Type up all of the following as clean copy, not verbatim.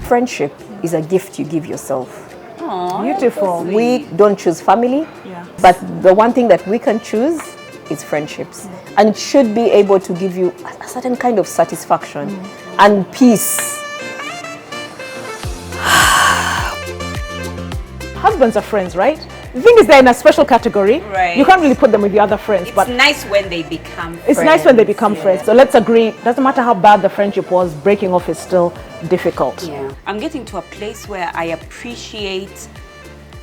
friendship is a gift you give yourself. Aww, beautiful. We don't choose family, but the one thing that we can choose is friendships. And it should be able to give you a certain kind of satisfaction and peace. Husbands are friends, right? The thing is, they're in a special category. Right. You can't really put them with the other friends. It's nice when they become friends. It's nice when they become friends. So let's agree, doesn't matter how bad the friendship was, breaking off is still difficult. Yeah. I'm getting to a place where I appreciate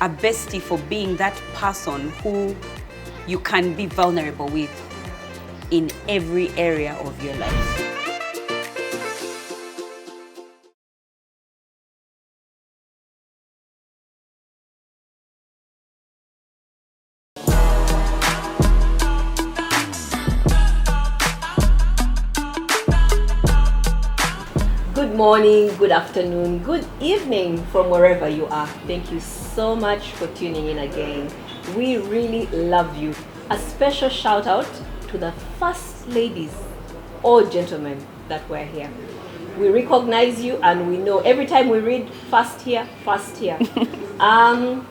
a bestie for being that person who you can be vulnerable with in every area of your life. Good morning, good afternoon, good evening from wherever you are. Thank you so much for tuning in again. We really love you. A special shout out to the first ladies or gentlemen that were here. We recognize you and we know every time we read first here, first here.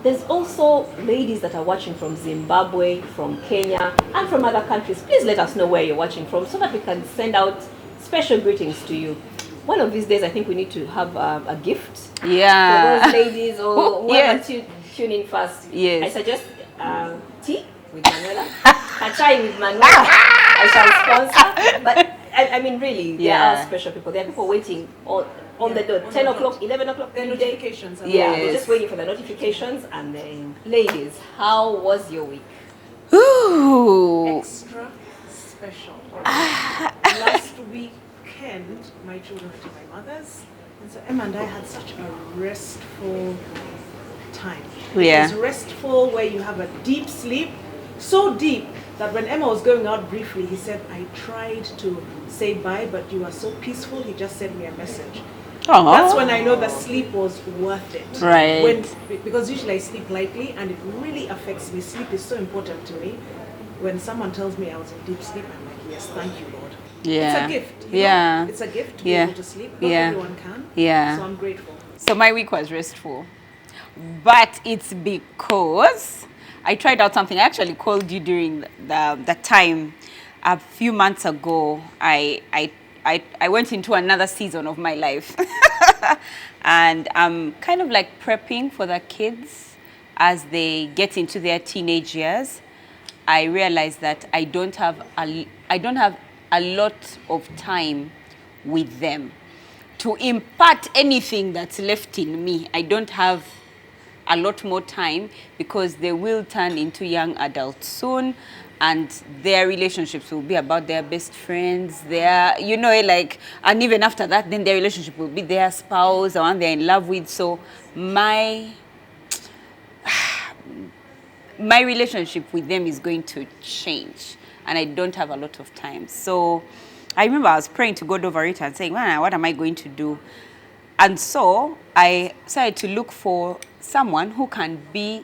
There's also ladies that are watching from Zimbabwe, from Kenya, and from other countries. Please let us know where you're watching from so that we can send out special greetings to you. One of these days, I think we need to have a gift for those ladies or whoever tune in first. Yes. I suggest tea with Manuela, chai with Manuela. I shall sponsor. But I mean, really, there are special people. There are people waiting on the dot. 10 o'clock, 11 o'clock. The notifications. We're just waiting for the notifications. And then, ladies, how was your week? Ooh. Extra special. Last weekend, my children went to my mother's, and so Emma and I had such a restful time. Yeah. It was restful where you have a deep sleep, so deep that when Emma was going out briefly, he said, I tried to say bye, but you are so peaceful, he just sent me a message. Aww. That's when I know the sleep was worth it. Right. Because usually I sleep lightly and it really affects me. Sleep is so important to me. When someone tells me I was in deep sleep, I'm like, yes, thank you, Lord. Yeah. It's a gift. You know? It's a gift to be able to sleep. Not everyone can. Yeah. So I'm grateful. So my week was restful. But it's because I tried out something. I actually called you during the time a few months ago. I went into another season of my life. And I'm kind of like prepping for the kids as they get into their teenage years. I realized that I don't have a lot of time with them to impart anything that's left in me. I don't have a lot more time because they will turn into young adults soon, and their relationships will be about their best friends, their, you know, like, and even after that, then their relationship will be their spouse, the one they're in love with. So my relationship with them is going to change, and I don't have a lot of time. So I remember I was praying to God over it and saying, man, what am I going to do? And so I decided to look for someone who can be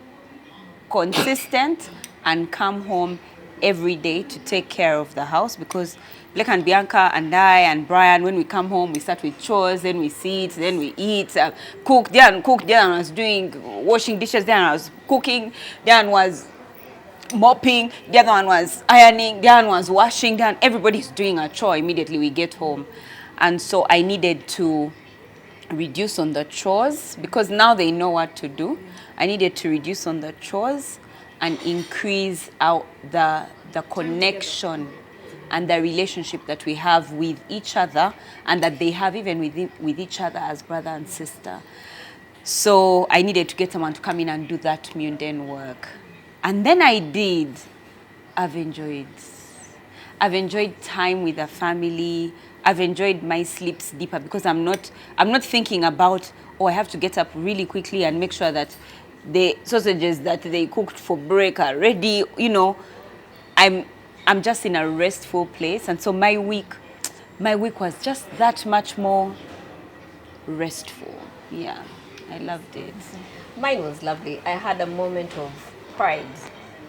consistent and come home every day to take care of the house, because Blake and Bianca and I and Brian, when we come home, we start with chores, then we sit, then we eat, cook. Diane was doing washing dishes, Diane was cooking, Diane was mopping, the other one was ironing, the other one was washing, Diane, everybody's doing a chore immediately we get home. And so I needed to reduce on the chores, because now they know what to do. I needed to reduce on the chores and increase the connection and the relationship that we have with each other, and that they have even with each other as brother and sister. So I needed to get someone to come in and do that mundane work. And then I did. I've enjoyed time with the family. I've enjoyed my sleeps deeper, because I'm not thinking about, oh, I have to get up really quickly and make sure that the sausages that they cooked for break are ready. You know, I'm just in a restful place, and so my week was just that much more restful. Yeah, I loved it. Mine was lovely. I had a moment of pride.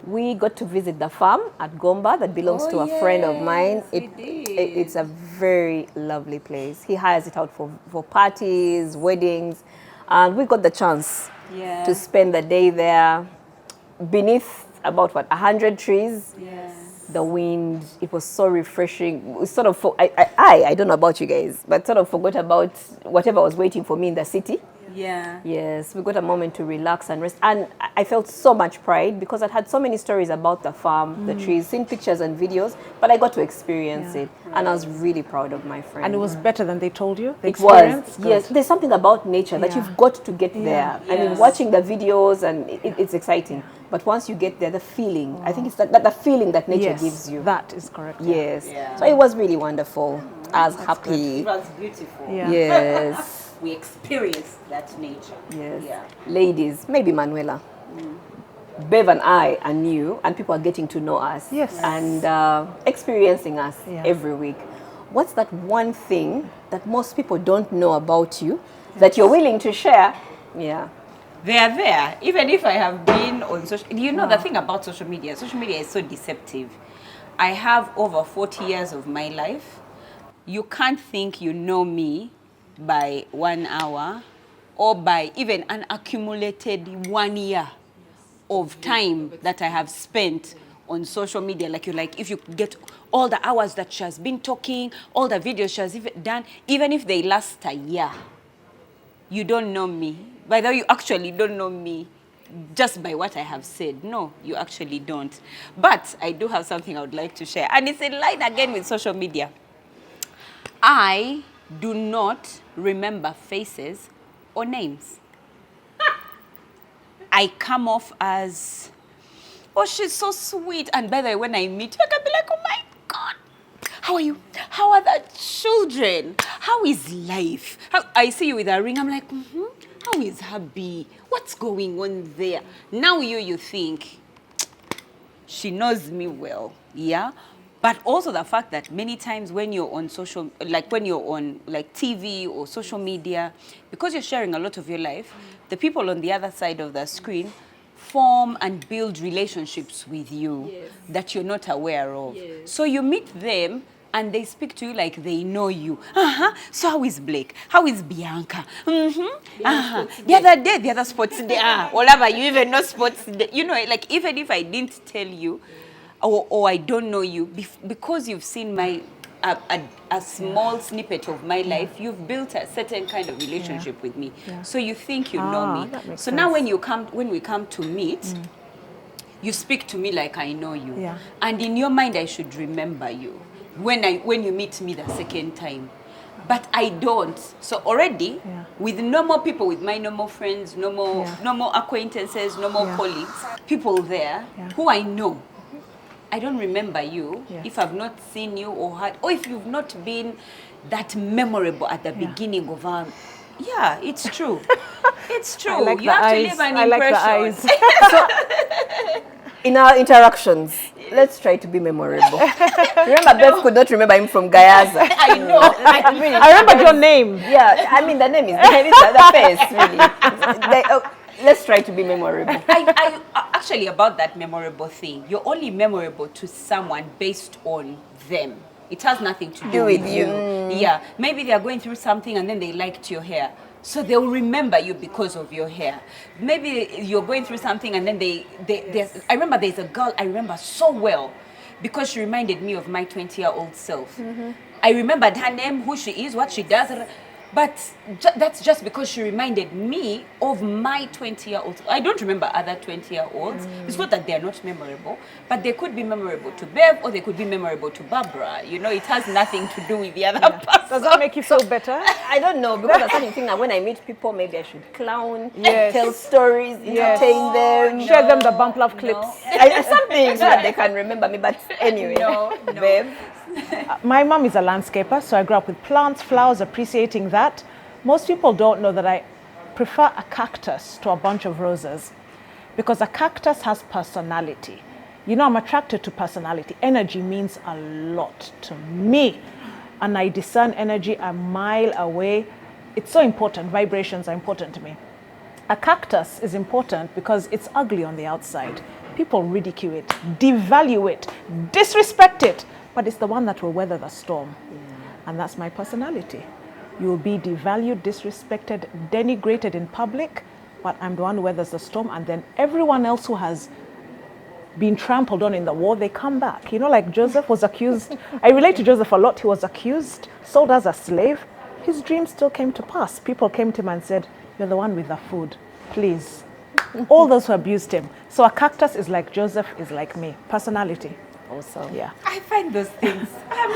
We got to visit the farm at Gomba that belongs to a friend of mine. It's a very lovely place. He hires it out for parties, weddings, and we got the chance to spend the day there beneath about 100 trees. The wind, it was so refreshing. We sort of, I don't know about you guys, but sort of forgot about whatever was waiting for me in the city. Yes, we got a moment to relax and rest. And I felt so much pride because I'd had so many stories about the farm, the trees, seen pictures and videos, but I got to experience it. And I was really proud of my friend. And it was better than they told you? The it was, experience? yes. There's something about nature that you've got to get there. I mean, watching the videos, and it's exciting. But once you get there, the feeling, I think it's that the feeling that nature gives you. That is correct. Yes. So it was really wonderful. I was happy. It was beautiful. Yes. We experienced that nature. Yes. Ladies, maybe Manuela. Bev and I are new, and people are getting to know us. And experiencing us every week. What's that one thing that most people don't know about you that you're willing to share? They are there. Even if I have been on social, you know, the thing about social media is so deceptive. I have over 40 years of my life. You can't think you know me by 1 hour or by even an accumulated 1 year of time that I have spent on social media. Like if you get all the hours that she has been talking, all the videos she has done, even if they last a year, you don't know me. By the way, you actually don't know me just by what I have said. No, you actually don't. But I do have something I would like to share. And it's in line again with social media. I do not remember faces or names. I come off as, oh, she's so sweet. And by the way, when I meet her, I can be like, oh my God, how are you? How are the children? How is life? I see you with a ring. I'm like, how is hubby? What's going on there? Now you think she knows me well, But also the fact that many times when you're on when you're on TV or social media, because you're sharing a lot of your life, the people on the other side of the screen form and build relationships with you that you're not aware of. So you meet them and they speak to you like they know you. So how is Blake? How is Bianca? The other day, the other sports day. Whatever, you even know sports day. You know, like even if I didn't tell you, or I don't know you, because you've seen a small snippet of my life, you've built a certain kind of relationship with me. So you think you know me. So sense. now when we come to meet, you speak to me like I know you. And in your mind, I should remember you when you meet me the second time. But I don't. So already, with normal people, with my normal friends, normal acquaintances, normal colleagues, people there who I know, I don't remember you if I've not seen you or heard, or if you've not been that memorable at the beginning of our... it's true. It's true. I like you the have eyes. to leave an I like impression. the eyes. In our interactions, let's try to be memorable. Remember, Bev could not remember him from Gayaza. I know. I remember your name. Yeah, I mean, the name is the face, really. Let's try to be memorable. I actually, about that memorable thing, you're only memorable to someone based on them. It has nothing to do with you. Yeah, maybe they are going through something and then they liked your hair. So they'll remember you because of your hair. Maybe you're going through something and then I remember there's a girl I remember so well because she reminded me of my 20-year-old self. I remembered her name, who she is, what she does. But that's just because she reminded me of my 20-year-old. I don't remember other 20-year-olds. It's not that they're not memorable, but they could be memorable to Bev or they could be memorable to Barbara. You know, it has nothing to do with the other person. Does that make you feel better? I don't know, because I think that when I meet people, maybe I should clown, tell stories, entertain them. Share them the bump love clips. Something so that they can remember me. But anyway, Bev. My mom is a landscaper, so I grew up with plants, flowers, appreciating that. Most people don't know that I prefer a cactus to a bunch of roses because a cactus has personality. You know, I'm attracted to personality. Energy means a lot to me, and I discern energy a mile away. It's so important. Vibrations are important to me. A cactus is important because it's ugly on the outside. People ridicule it, devalue it, disrespect it. But it's the one that will weather the storm. And that's my personality. You will be devalued, disrespected, denigrated in public, but I'm the one who weathers the storm. And then everyone else who has been trampled on in the war, they come back. You know, like Joseph was accused. I relate to Joseph a lot. He was accused, sold as a slave. His dream still came to pass. People came to him and said, you're the one with the food, please. All those who abused him. So a cactus is like Joseph, is like me. Personality. Awesome. Yeah. I find those things. I'm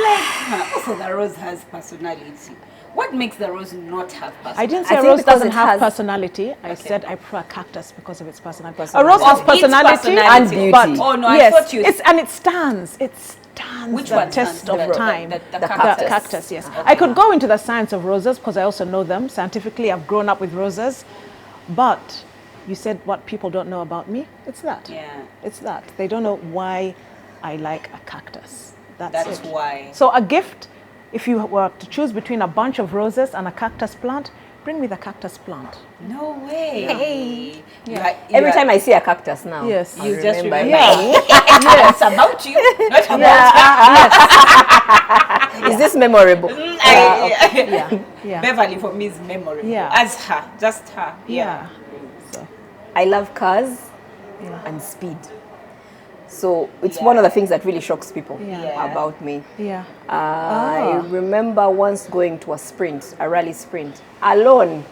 like, also the rose has personality. What makes the rose not have personality? I didn't say I a think rose because doesn't it have has- personality. I said I prefer a cactus because of its personality. A Personality. rose has Of its personality, personality. And beauty. But Oh, no, I yes, thought you- and it stands. It stands Which the one test stands? of time. The The cactus. Cactus, yes. Okay. I could go into the science of roses because I also know them scientifically. I've grown up with roses, but you said what people don't know about me. It's that. Yeah. It's that they don't know why I like a cactus. That's it. why. So a gift, if you were to choose between a bunch of roses and a cactus plant, bring me the cactus plant. No way. Hey. Every time I see a cactus now, Yes. I You just remember. Yeah. It's about you, not about is this memorable? Yeah. Beverly for me is memorable. Yeah. As her, just her. Yeah. So, I love cars yeah. and speed. So it's one of the things that really shocks people Yeah. about me. Yeah. I remember once going to a rally sprint, alone.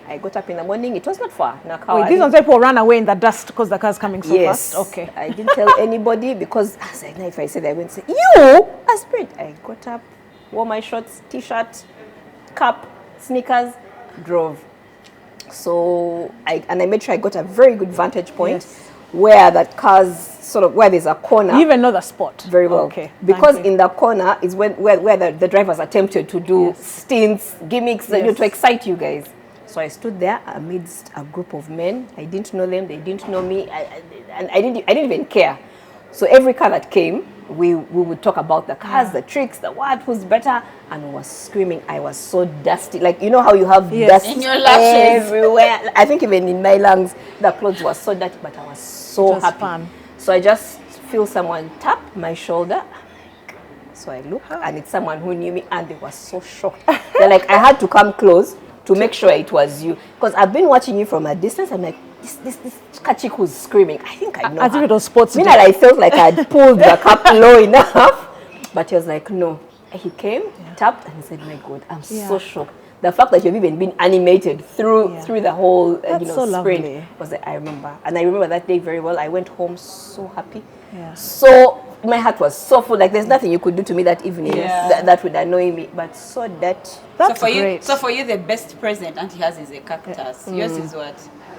I got up in the morning, it was not far. Wait, these ones people run away in the dust because the car's coming so Yes. fast? Okay. I didn't tell anybody because I was like, if I said I went to say, you, a sprint. I got up, wore my shorts, t-shirt, cap, sneakers, drove. So I made sure I got a very good vantage point Yes. where that car's sort of, where there's a corner. You even know the spot. Very well. Okay. Because thank you. in the corner is where the drivers attempted to do stints, gimmicks, Yes. to excite you guys. So I stood there amidst a group of men. I didn't know them. They didn't know me. And I didn't even care. So every car that came, we would talk about the cars, the tricks, the what, who's better. And we were screaming. I was so dusty. Like, you know how you have dust In your lashes. everywhere? I think even in my lungs, the clothes were so dirty, but I was so It was happy. fun. So I just feel someone tap my shoulder. So I look, and it's someone who knew me, and they were so shocked. They're like, I had to come close to make sure it was you. Because I've been watching you from a distance. I'm like, this chick who's screaming. I think I know As her. if it was sports Meanwhile, day. I felt like I'd pulled the cup low enough. But he was like, no. And he came, tapped, and he said, my God, I'm so shocked. The fact that you've even been animated through the whole That's so sprint lovely. was like, I remember. And I remember that day very well. I went home so happy. Yeah. So my heart was so full. Like there's nothing you could do to me that evening Yeah. that would annoy me. But so that That's so for great. you, so for you, the best present Auntie has is a cactus. Yours is what?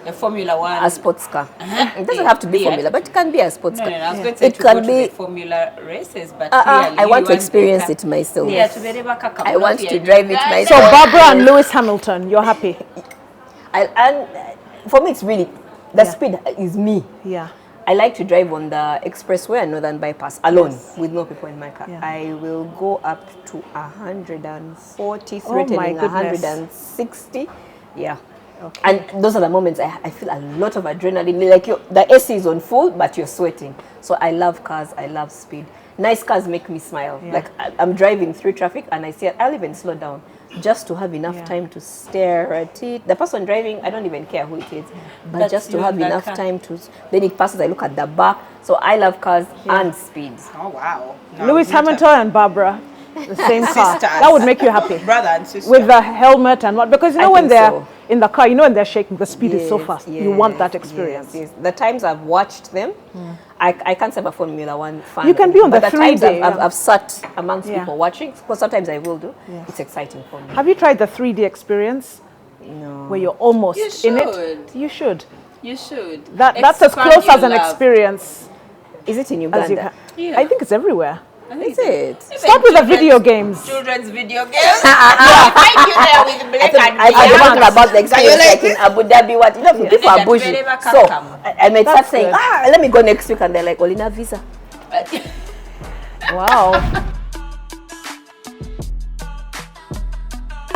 A Formula One. a sports car. It doesn't have to be Yeah. Formula, but it can be a sports No, car. no, I was going to say It to go can to be. the Formula races, but I clearly want you to experience the it myself. Yeah, to the river Kaka. I want to Here. drive it So myself. Barbara and Lewis Hamilton, you're happy? And for me, it's really the speed is me. Yeah. I like to drive on the expressway and Northern Bypass alone with no people in my car. Yeah. I will go up to 140, Oh my threatening goodness. 160. Yeah. Okay. And those are the moments I feel a lot of adrenaline. Like the AC is on full, but you're sweating. So I love cars. I love speed. Nice cars make me smile. Yeah. Like I'm driving through traffic and I see it. I'll even slow down just to have enough time to stare at it. The person driving, I don't even care who it is, but That's just to you have and the enough car. time to. Then it passes. I look at the back. So I love cars and speeds. Oh wow. No, Lewis we need to- Hamilton and Barbara, the same car. Sisters. That would make you happy. Brother and sister. With the helmet and what? Because you know I when think they're so. in the car, you know when they're shaking, the speed is so Yes, fast. You want that yes, experience. yes, yes. The times I've watched them, I can't say I'm a Formula One fan. You can be on but the the times 3D, I've sat amongst Yeah. people watching, because sometimes I will do. Yes. It's exciting for me. Have you tried the 3D experience No. where you're almost You in it? should. You should. You should. That's as Expand close your as an love. experience Is it in as you Uganda? can. Yeah. I think it's everywhere. I think Is it? Start with the video games. Children's video games. Yeah, find you there with black and I white. was talking about the experience like like in Abu Dhabi. What you know, people are Yeah. busy. Yeah. So I might start That's saying, good. let me go next week, and they're like, Olina visa. Wow.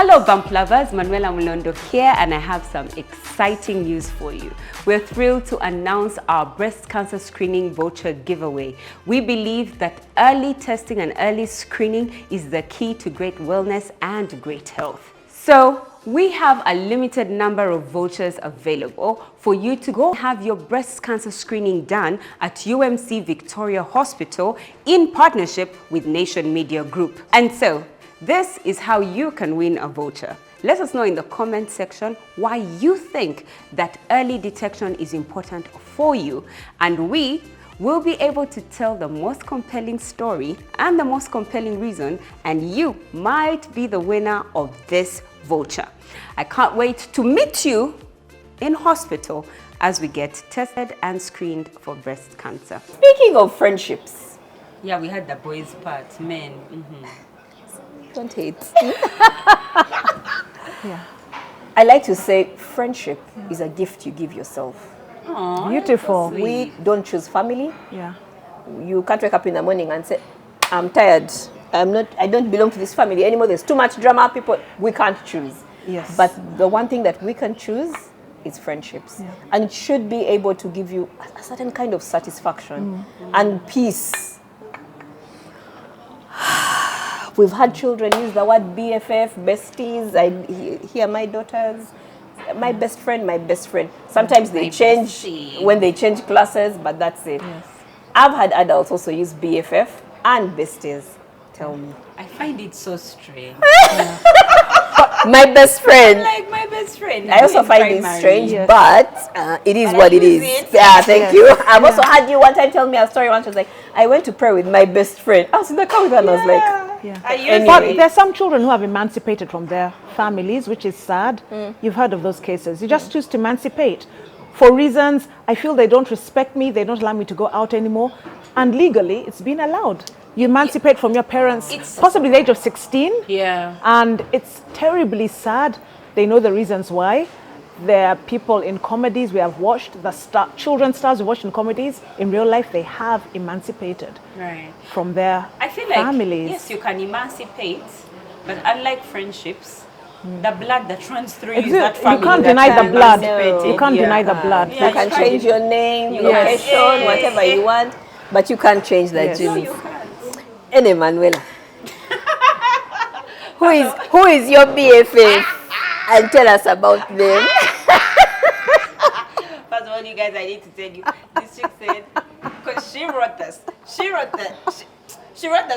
Hello Bump lovers, Manuela Mulondo here, and I have some exciting news for you. We're thrilled to announce our breast cancer screening voucher giveaway. We believe that early testing and early screening is the key to great wellness and great health. So we have a limited number of vouchers available for you to go have your breast cancer screening done at UMC Victoria Hospital in partnership with Nation Media Group. And so, this is how you can win a voucher. Let us know in the comment section why you think that early detection is important for you, and we will be able to tell the most compelling story and the most compelling reason, and you might be the winner of this voucher. I can't wait to meet you in hospital as we get tested and screened for breast cancer. Speaking of friendships, Yeah, we had the boys part, men. don't hate. Yeah. I like to say friendship is a gift you give yourself. Aww, Beautiful. We don't choose family. Yeah. You can't wake up in the morning and say, I'm tired. I don't belong to this family anymore. There's too much drama. People, we can't choose. Yes. But the one thing that we can choose is friendships. Yeah. And it should be able to give you a certain kind of satisfaction and peace. We've had children use the word BFF, besties. I hear my daughters, my best friend, my best friend. Sometimes they My change bestie. when they change classes, but that's it. Yes. I've had adults also use BFF and besties. Tell me. I find it so strange. My best friend. Like my best friend. I also in find it primary. strange, Yes. but it is But what I it use is. it. Yeah, thank Yes. you. I've also had you one time tell me a story once. She was like, I went to pray with my best friend. I was in the car with her and I was like, Yeah. I use Anyway. But there's some children who have emancipated from their families, which is sad. You've heard of those cases. You just choose to emancipate for reasons, I feel they don't respect me, they don't allow me to go out anymore. And legally, it's been allowed. You emancipate from your parents, possibly the age of 16. Yeah. And it's terribly sad. They know the reasons why. There are people in comedies we have watched, the children stars we watched in comedies. In real life, they have emancipated Right. from their I feel like, families. yes, you can emancipate, but unlike friendships, the blood that runs through you is Exactly. that You family. can't that deny can the blood. emancipate You it. can't Yeah. deny the blood. Yeah, you can change your name, You location, can. whatever you want, but you can't change that Yes. No, genes. you can't. Anyway, Manuela, who is your BFF? And tell us about them. First of all, you guys, I need to tell you, this chick said, because she wrote the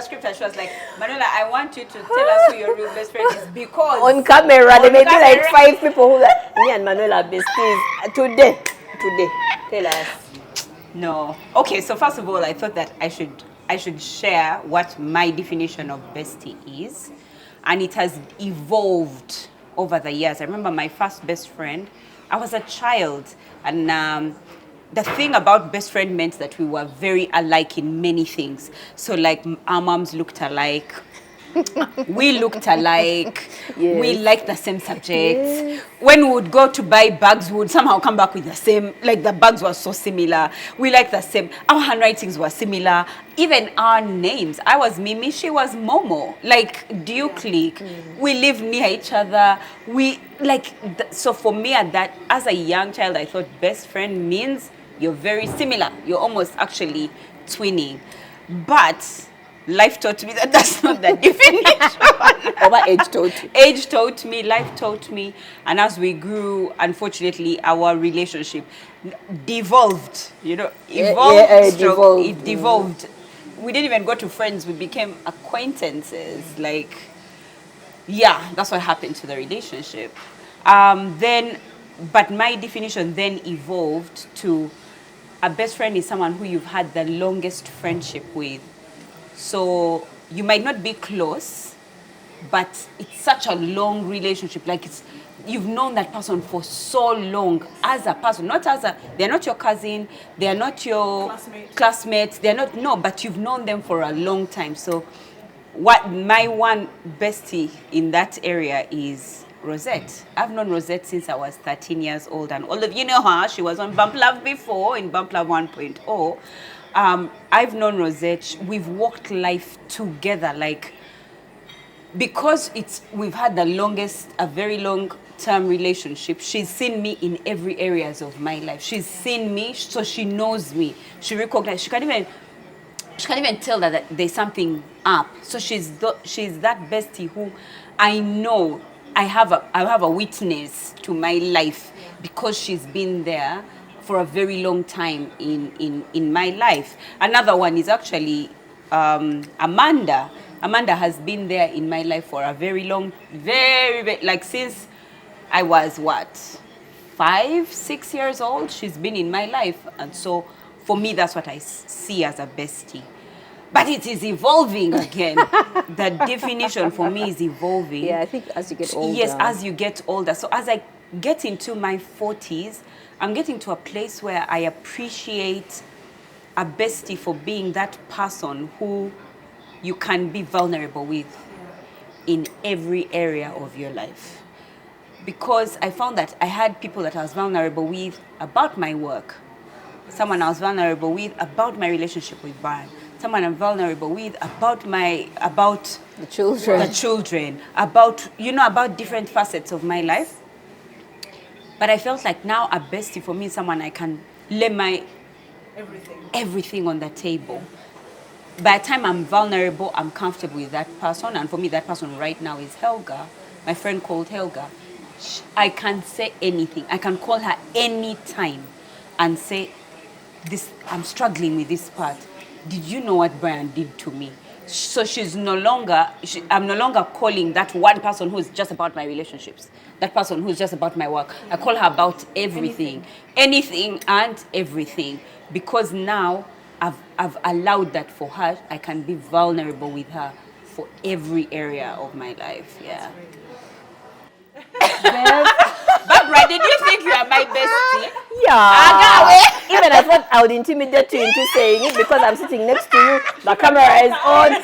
script and she was like, Manuela, I want you to tell us who your real best friend is because On camera, there may be like camera. 5 people who are, me and Manuela are besties. Today, tell us. No. Okay, so first of all, I thought that I should share what my definition of bestie is, and it has evolved over the years. I remember my first best friend. I was a child, and the thing about best friend meant that we were very alike in many things. So like our moms looked alike. We looked alike. Yes. We liked the same subjects. When we would go to buy bags, we would somehow come back with the same, like the bags were so similar. We liked the same. Our handwritings were similar. Even our names. I was Mimi, she was Momo. Like, do you click? We live near each other. So for me at that, as a young child, I thought best friend means you're very similar. You're almost actually twinning. But life taught me that that's not the definition. Over age taught you. Age taught me, life taught me, and as we grew, unfortunately, our relationship devolved. Devolved. It devolved. We didn't even go to friends. We became acquaintances. That's what happened to the relationship. But my definition then evolved to a best friend is someone who you've had the longest friendship with. So you might not be close, but it's such a long relationship. You've known that person for so long as a person, they're not your cousin, they're not your classmates, but you've known them for a long time. So what my one bestie in that area is Rosette. I've known Rosette since I was 13 years old, and all of you know her. She was on Bump Love before, in Bump Love 1.0. I've known Rosette. We've walked life together. because we've had a very long-term relationship, she's seen me in every areas of my life. She's seen me, so she knows me. She recognizes. She can't even tell that there's something up. So she's that bestie who I know I have a witness to my life because she's been there for a very long time in my life. Another one is actually Amanda. Amanda has been there in my life for a very long, like since I was 5-6 years old, she's been in my life. And so for me, that's what I see as a bestie. But it is evolving again. The definition for me is evolving. Yeah, I think as you get older. Yes, as you get older. So as I get into my 40s, I'm getting to a place where I appreciate a bestie for being that person who you can be vulnerable with in every area of your life. Because I found that I had people that I was vulnerable with about my work. Someone I was vulnerable with about my relationship with Brian. Someone I'm vulnerable with about the children. About different facets of my life. But I felt like now a bestie for me is someone I can lay my everything on the table. By the time I'm vulnerable, I'm comfortable with that person. And for me, that person right now is Helga, my friend called Helga. I can say anything. I can call her anytime and say, I'm struggling with this part. Did you know what Brian did to me? So I'm no longer calling that one person who's just about my relationships, that person who's just about my work. I call her about everything and everything, because now I've allowed that for her. I can be vulnerable with her for every area of my life. Yeah. Barbara, did you think you are my bestie? Yeah. Even I thought I would intimidate you into saying it because I'm sitting next to you. The camera is on.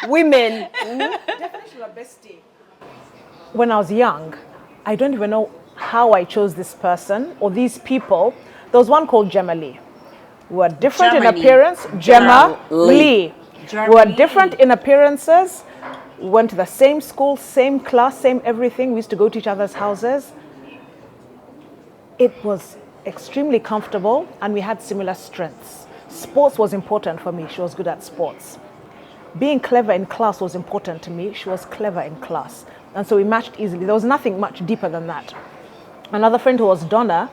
Women. Definition of bestie. When I was young, I don't even know how I chose this person or these people. There was one called Gemma Lee. We were different in appearance. Gemma Lee. We were different in appearances. We went to the same school, same class, same everything. We used to go to each other's houses. It was extremely comfortable and we had similar strengths. Sports was important for me. She was good at sports. Being clever in class was important to me. She was clever in class. And so we matched easily. There was nothing much deeper than that. Another friend who was Donna,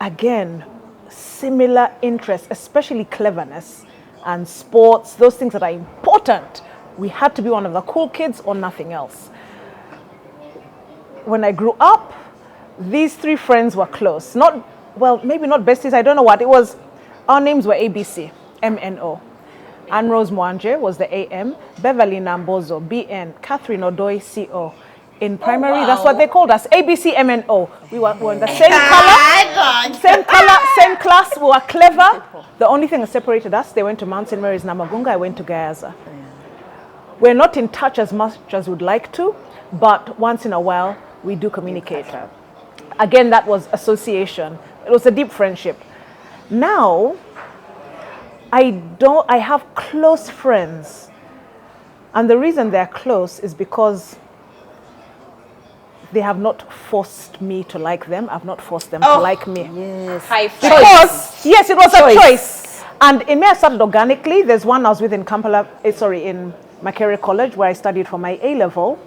again, similar interests, especially cleverness and sports, those things that are important. We had to be one of the cool kids or nothing else. When I grew up, these three friends were close. Maybe not besties, I don't know what. Our names were ABC, MNO. Anne Rose Mwanje was the AM, Beverly Nambozo, BN, Catherine Odoi, CO. In primary, that's what they called us, ABC, MNO. We were in the same color, same class, we were clever. The only thing that separated us, they went to Mount St. Mary's Namagunga, I went to Gayaza. We're not in touch as much as we'd like to, but once in a while, we do communicate. Again, that was association. It was a deep friendship. Now, I have close friends. And the reason they're close is because they have not forced me to like them. I've not forced them to like me. Yes. Yes, it was a choice. And it may have started organically. There's one I was with in in Makerere College, where I studied for my A-level.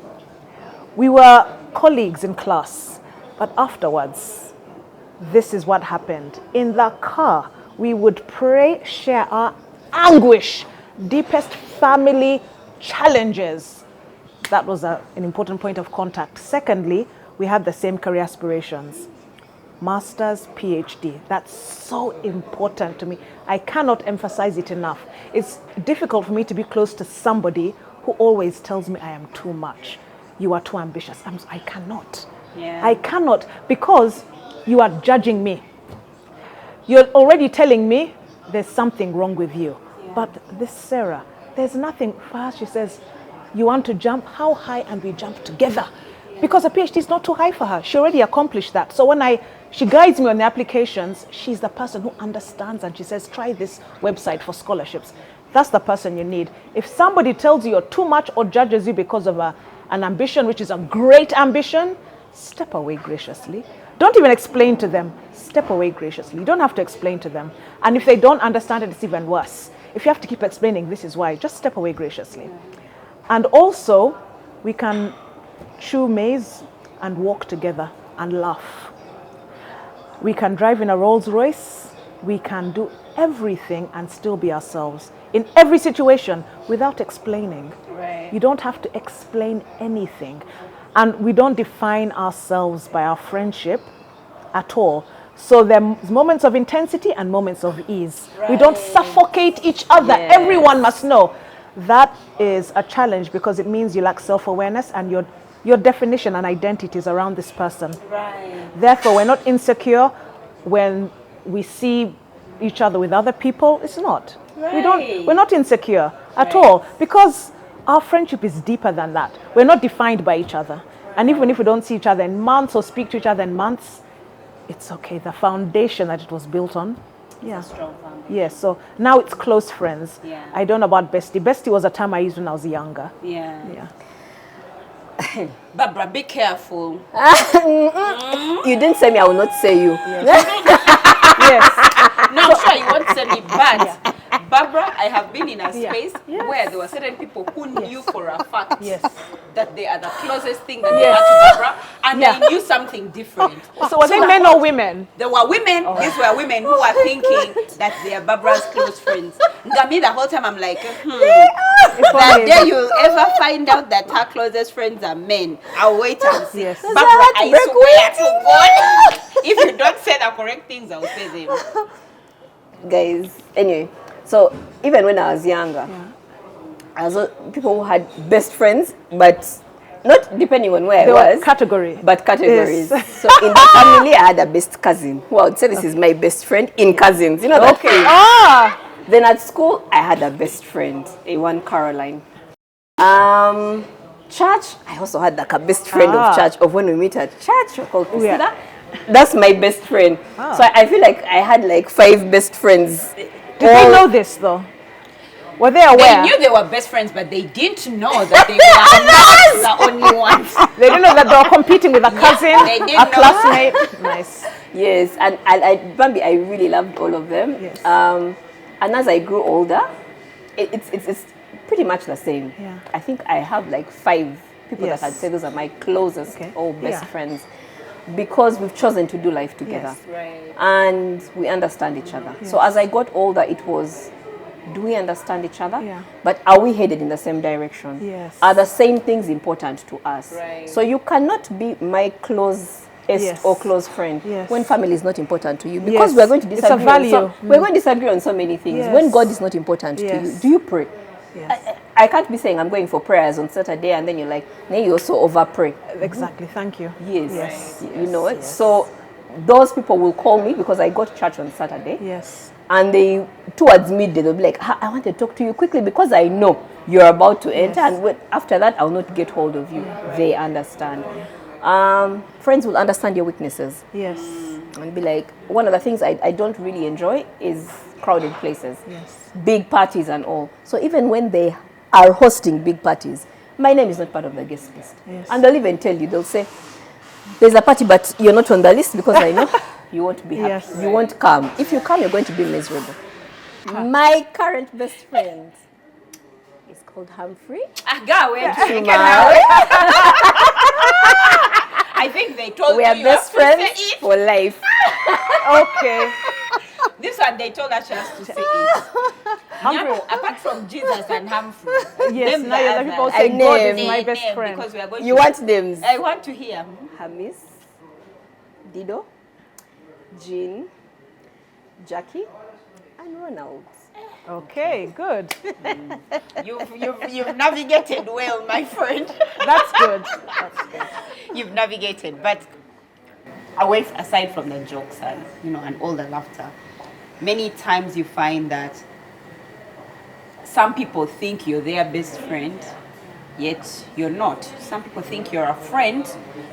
We were colleagues in class. But afterwards, this is what happened. In the car, we would pray, share our anguish, deepest family challenges. That was an important point of contact. Secondly, we had the same career aspirations. Master's, PhD. That's so important to me. I cannot emphasize it enough. It's difficult for me to be close to somebody who always tells me I am too much. You are too ambitious. I cannot. Yeah. I cannot, because you are judging me. You're already telling me there's something wrong with you. Yeah. But this Sarah, there's nothing. For her, she says, you want to jump? How high? And we jump together. Because a PhD is not too high for her. She already accomplished that. So when she guides me on the applications, she's the person who understands and she says, try this website for scholarships. that's the person you need. If somebody tells you you're too much or judges you because of an ambition, which is a great ambition, step away graciously. Don't even explain to them. Step away graciously. You don't have to explain to them. And if they don't understand it, it's even worse. If you have to keep explaining, this is why, just step away graciously. And also, we can chew maize and walk together and laugh. We can drive in a Rolls Royce. We can do everything and still be ourselves in every situation without explaining. Right. You don't have to explain anything. And we don't define ourselves by our friendship at all. So there's moments of intensity and moments of ease. We don't suffocate each other. Yes. Everyone must know. That is a challenge because it means you lack self-awareness and your definition and identity is around this person. Right. Therefore, we're not insecure when we see each other with other people. It's not. We're not insecure at all because our friendship is deeper than that. We're not defined by each other. And even if we don't see each other in months or speak to each other in months, it's okay. The foundation that it was built on. Yeah. Strong family. Yes, so now it's close friends. Yeah. I don't know about Bestie. Bestie was a term I used when I was younger. Yeah. Yeah. Barbara, be careful. You didn't say me, I will not say you. Yes. No, I'm sure you won't say me, but Barbara, I have been in a space where there were certain people who knew for a fact that they are the closest thing that they are to Barbara, and they knew something different. So were they men or women? There were women, these were women who were thinking that they are Barbara's close friends. Ngami, the whole time I'm like, that day you'll ever find out that her closest friends are men. I'll wait and see. Yes. Barbara, I swear to God, if you don't say the correct things, I'll say them. Guys, anyway, so even when I was younger, I was people who had best friends, but not depending on where They I were was. category. But categories. Yes. So in the family, I had a best cousin who I would say this is my best friend in cousins. You know that thing? Ah! Then at school, I had a best friend, a one Caroline. Church, I also had like a best friend of church, of when we meet at church, called Priscilla. That's my best friend. So I feel like I had like 5 best friends. Did they know this though? Were they aware? They knew they were best friends, but they didn't know that they were not the only ones. They didn't know that they were competing with a cousin, they didn't a know. classmate. Nice. Yes, and Bambi, I really loved all of them. Yes. And as I grew older, it's pretty much the same. Yeah. I think I have like 5 people that I'd say those are my closest or best friends, because we've chosen to do life together. Yes. Right. And we understand each other. So as I got older, it was, do we understand each other? Yeah. But are we headed in the same direction? Yes. Are the same things important to us? Right. So you cannot be my closest or close friend when family is not important to you, because we're going to It's a disagree. value. We're going to disagree on so many things. Yes. When God is not important to you, do you pray? Yes. I can't be saying I'm going for prayers on Saturday and then you're like, then you also over pray. Exactly. Thank you. Yes. You know it. So those people will call me because I go to church on Saturday. Yes. And they, towards midday, they'll be like, I want to talk to you quickly because I know you're about to enter. And after that, I'll not get hold of you. They understand. Friends will understand your weaknesses. Yes. And be like, one of the things I don't really enjoy is crowded places. Yes. Big parties and all. So even when they are hosting big parties, my name is not part of the guest list. Yes. And they'll even tell you, they'll say, there's a party, but you're not on the list because I know you won't be happy. Yes. You won't come. If you come, you're going to be miserable. My current best friend is called Humphrey. I think they told We you are you best have to friends say it. for life. Okay. This one they told us she has to say it. Nyako, apart from Jesus and Humphrey, Yes. them Now the you're other. the people I saying God is name. my They best name, friend. because we are going You to, want names? I want to hear. Hamis, Dido, Jean, Jackie, and Ronald. Okay. Good. You've navigated well, my friend. That's good. That's good. You've navigated, but away aside from the jokes and and all the laughter, many times you find that some people think you're their best friend, yet you're not. Some people think you're a friend,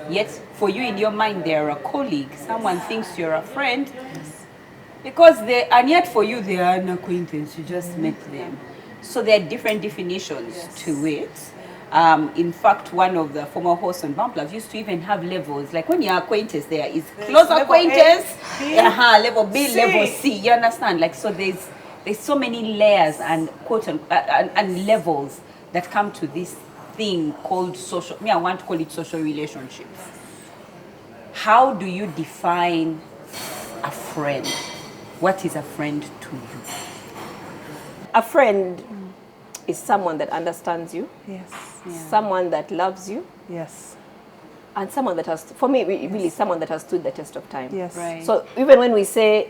yet for you in your mind they're a colleague. Someone thinks you're a friend because and yet for you they are an acquaintance. You just met them. So there are different definitions to it. In fact, one of the former hosts on Bump Love used to even have levels. Like when you're acquaintance, there is close acquaintance, level B, level C. You understand? Like, so there's so many layers and and levels that come to this thing called social. I want to call it social relationships. How do you define a friend? What is a friend to you? A friend is someone that understands you, Yes. someone that loves you, Yes. and someone that has, for me, really someone that has stood the test of time. Yes. Right. So even when we say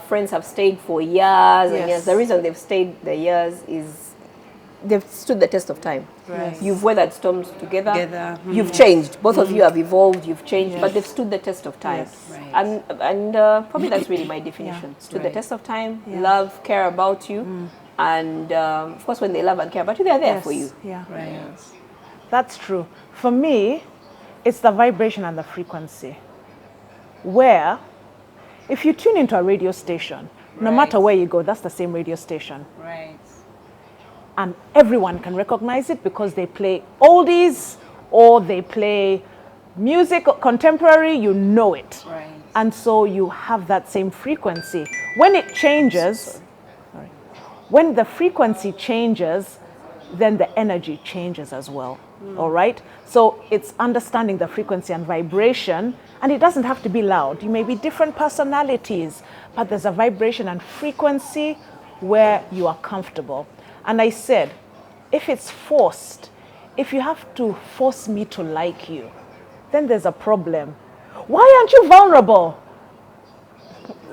friends have stayed for years and Yes. years, the reason they've stayed the years is they've stood the test of time. Right. You've weathered storms together. Together. You've changed. Both of you have evolved. You've changed, but they've stood the test of time. Yes. Right. And for me, that's really my definition. Stood the Right. test of time. Love, care about you, and of course, when they love and care about you, they're there for you. Yeah. Right. That's true. For me, it's the vibration and the frequency. Where, if you tune into a radio station, no Right. matter where you go, that's the same radio station. Right. And everyone can recognize it because they play oldies or they play music, contemporary, you know it. Right. And so you have that same frequency. When it changes, when the frequency changes, then the energy changes as well. All right? So it's understanding the frequency and vibration, and it doesn't have to be loud. You may be different personalities, but there's a vibration and frequency where you are comfortable. And I said, if it's forced, if you have to force me to like you, then there's a problem. Why aren't you vulnerable?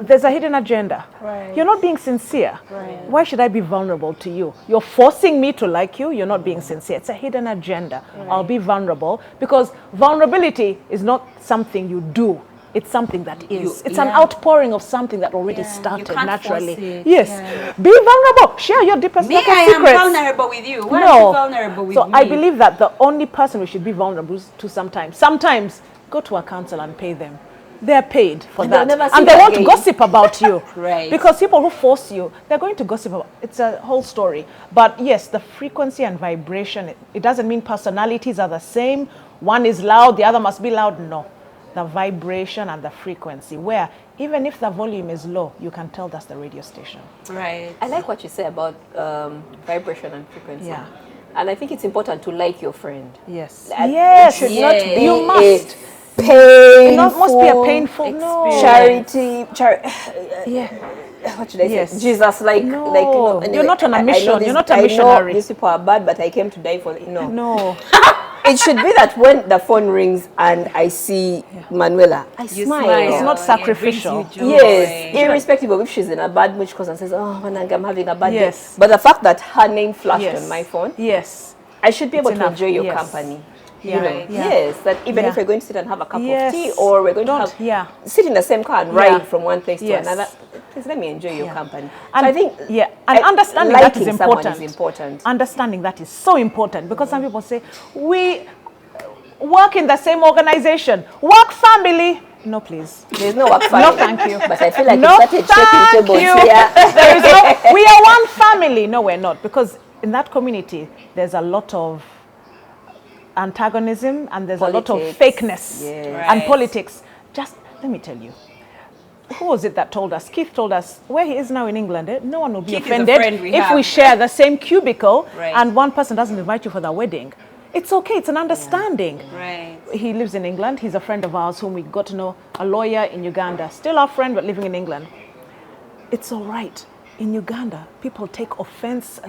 There's a hidden agenda. Right. You're not being sincere. Right. Why should I be vulnerable to you? You're forcing me to like you. You're not being sincere. It's a hidden agenda. I'll be vulnerable because vulnerability is not something you do. It's something that is. It's an outpouring of something that already started can't naturally. force it. Yes. Be vulnerable. Share your deepest Me, darkest I am secrets. vulnerable with you. Why No. are you vulnerable with So me? I believe that the only person we should be vulnerable to sometimes go to a counsel and pay them. They're paid for And they'll that. never see And they you won't again. gossip about you. Right. Because people who force you, they're going to gossip about it's a whole story. But yes, the frequency and vibration, it doesn't mean personalities are the same. One is loud, the other must be loud. No. The vibration and the frequency, where even if the volume is low, you can tell that's the radio station. Right. I like what you say about vibration and frequency. Yeah. And I think it's important to like your friend. Yes. And Yes. It should not Yes. be You must. a painful It must be a painful charity. Yeah. What should I say? Yes. Jesus, like, No. like you know, You're not on a I know mission. this- You're not a I know missionary. these people are bad, but I came to die for no. No. It should be that when the phone rings and I see Manuela, I You smile. It's not Yeah, it brings sacrificial. you joy. Yes, irrespective of if she's in a bad mood, she calls and says, "Oh, Mananga, I'm having a bad Yes. day." But the fact that her name flashed Yes. on my phone, Yes. I should be able to enough. enjoy your Yes. company. Yeah. You know, Right. Yeah. yes, that even if Yeah. we're going to sit and have a cup Yes. of tea, or we're going Don't- to have yeah. sit in the same car and Yeah. ride from one place Yes. to another, please let me enjoy your Yeah. company. And So I think and understanding that is liking someone important. is important. Understanding that is so important because some people say we work in the same organization, work family. No, please. There's no work family. No, thank you. But I feel like No, you started shaking thank tables you. here. There is no. We are one family. No, we're not because in that community there's a lot of antagonism and there's a lot of Politics. fakeness Yes. and Right. politics. Just let me tell you. Who was it that told us? Keith told us where he is now in England. No one will be Keith is a offended friend we if have. we share the same cubicle Right. and one person doesn't invite you for their wedding. It's okay. It's an understanding. Right. He lives in England. He's a friend of ours whom we got to know, a lawyer in Uganda. Still our friend, but living in England. It's all right. In Uganda, people take offense.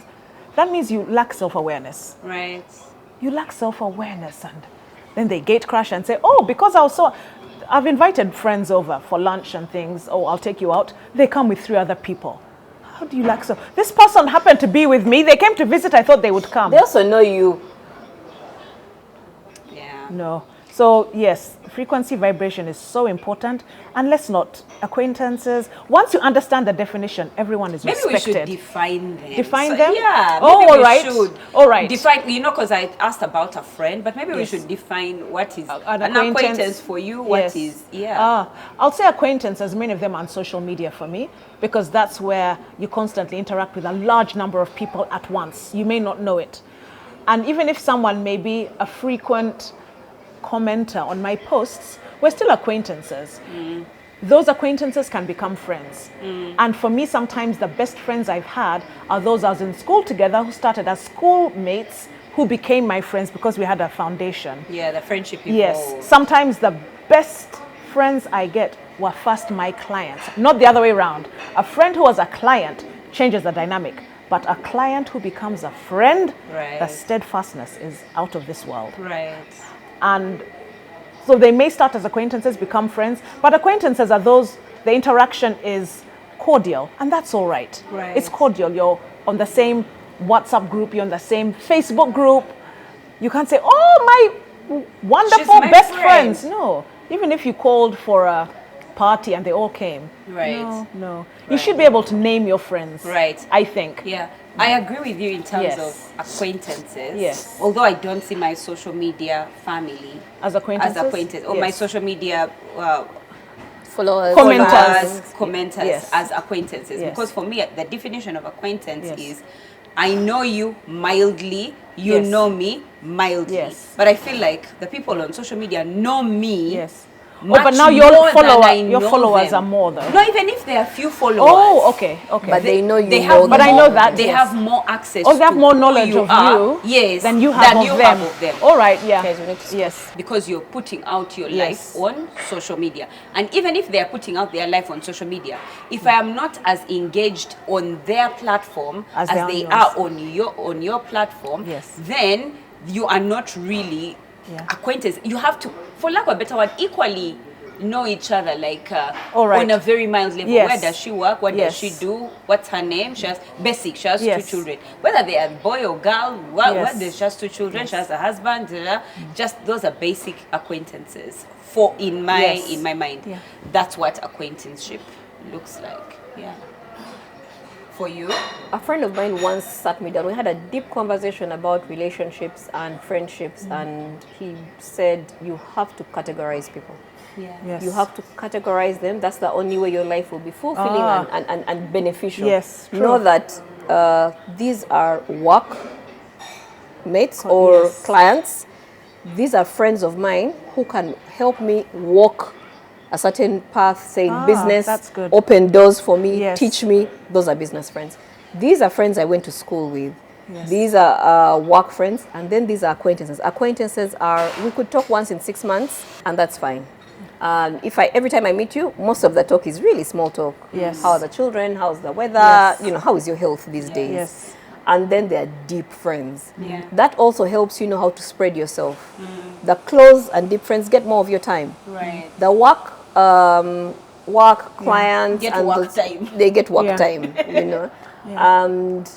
That means you lack self-awareness. Right. You lack self-awareness, and then they gate crash and say, oh, because I've invited friends over for lunch and things. Oh, I'll take you out. They come with 3 other people. How do you lack so? This person happened to be with me. They came to visit. I thought they would come. They also know you. Yeah. No. So yes, frequency vibration is so important. And let's not, acquaintances, once you understand the definition, everyone is Maybe respected. we should define them. Define them? Yeah. Oh, maybe all we right. should All right. define, because I asked about a friend, but maybe we Yes. should define what is An an acquaintance for you, what is, I'll say acquaintances, many of them on social media for me, because that's where you constantly interact with a large number of people at once. You may not know it. And even if someone may be a frequent commenter on my posts, we're still acquaintances. Those acquaintances can become friends. And for me, sometimes the best friends I've had are those I was in school together, who started as schoolmates, who became my friends because we had a foundation. Yeah, the friendship evolved. Yes, sometimes the best friends I get were first my clients, not the other way around. A friend who was a client changes the dynamic, but a client who becomes a friend, Right. the steadfastness is out of this world. Right. And so they may start as acquaintances, become friends, but acquaintances are those, the interaction is cordial, and that's all right. Right. It's cordial. You're on the same WhatsApp group, you're on the same Facebook group. You can't say, oh, my wonderful my best friend. friends. No, even if you called for a party and they all came. Right. No. You should be able to name your friends. Right. I think. Yeah, I agree with you in terms Yes. of acquaintances. Yes. Although I don't see my social media family As acquaintances? as acquaintances, or my Yes. social media Followers. Commenters. commenters Yes. as acquaintances. Yes. Because for me, the definition of acquaintance Yes. is I know you mildly, you Yes. know me mildly. Yes. But I feel like the people on social media know me. Yes. Much but now more your than I your know followers them. are more though. No, even if there are few followers. Oh, okay. But they know you They more have than But I more- know that, they yes. have more access. Oh, they have to more who knowledge you of are, you yes, than you have of them. have of them. All right, yeah. Okay, so we need to Yes. Because you're putting out your Yes. life on social media, and even if they are putting out their life on social media, if I am not as engaged on their platform As as, they are on they yours. are on your platform, Yes. then you are not really Yeah. acquaintances. You have to, for lack of a better word, equally know each other, like All right. on a very mild level. Yes. Where does she work? What Yes. does she do? What's her name? She has basic. She has Yes. 2 children. Whether they are boy or girl, what Yes. she has 2 children. She has a husband. Just those are basic acquaintances. For in my Yes. mind, Yeah. that's what acquaintanceship looks like. Yeah. For you, A friend of mine once sat me down. We had a deep conversation about relationships and friendships, and he said you have to categorize people. yeah. Yes. You have to categorize them. That's the only way your life will be fulfilling and beneficial. Yes, true. Know that these are work mates or Yes. clients. These are friends of mine who can help me walk a certain path, say in business, that's good. open doors for me, Yes. teach me. Those are business friends. These are friends I went to school with. Yes. These are work friends, and then these are acquaintances. Acquaintances are, we could talk once in 6 months, and that's fine. Every time I meet you, most of the talk is really small talk. Yes. How are the children? How's the weather? Yes. How is your health these days? Yes. And then they're deep friends. Yeah. That also helps you know how to spread yourself. The close and deep friends get more of your time. Right. The work clients Get and work those- time. they get work Yeah. time, and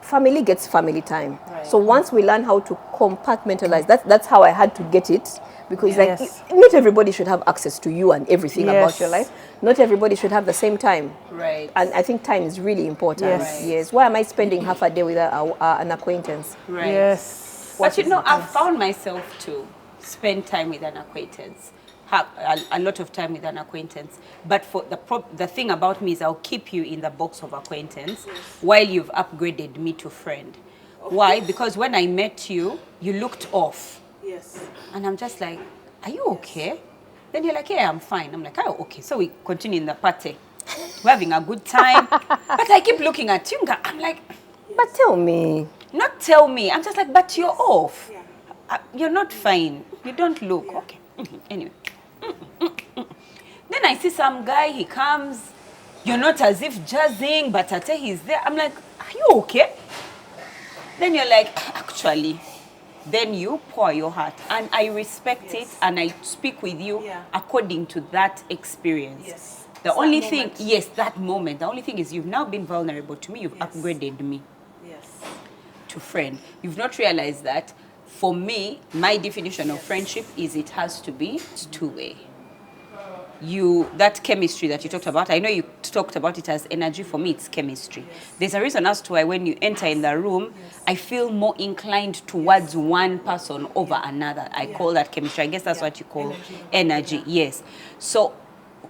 family gets family time. Right. So once we learn how to compartmentalize, that's how I had to get it, because Yes. not everybody should have access to you and everything about Yes. your life. Not everybody should have the same time. Right. And I think time is really important. Yes. Right. Yes. Why am I spending half a day with an acquaintance? Right. Yes. But I've found myself to spend time with an acquaintance, have a lot of time with an acquaintance. But for the thing about me is I'll keep you in the box of acquaintance while you've upgraded me to friend. Why? Because when I met you, you looked off. Yes. And I'm just like, are you okay? Then you're like, yeah, I'm fine. I'm like, oh, okay. So we continue in the party. We're having a good time. But I keep looking at you. I'm like, But tell me. not tell me. I'm just like, but you're off. You're not fine. You don't look. Okay. Anyway. Then I see some guy, he comes. You're not as if jazzing, but Tate, he's there. I'm like, are you okay? Then you're like, actually. Then you pour your heart. And I respect it and I speak with you according to that experience. Yes. The only thing, that moment. The only thing is you've now been vulnerable to me. You've upgraded me Yes. to friend. You've not realized that for me, my definition of friendship is it has to be two-way. That chemistry that you talked about, I know you talked about it as energy. For me, it's chemistry. There's a reason as to why when you enter in the room, I feel more inclined towards one person over another. I call that chemistry. I guess that's what you call energy. Yes. So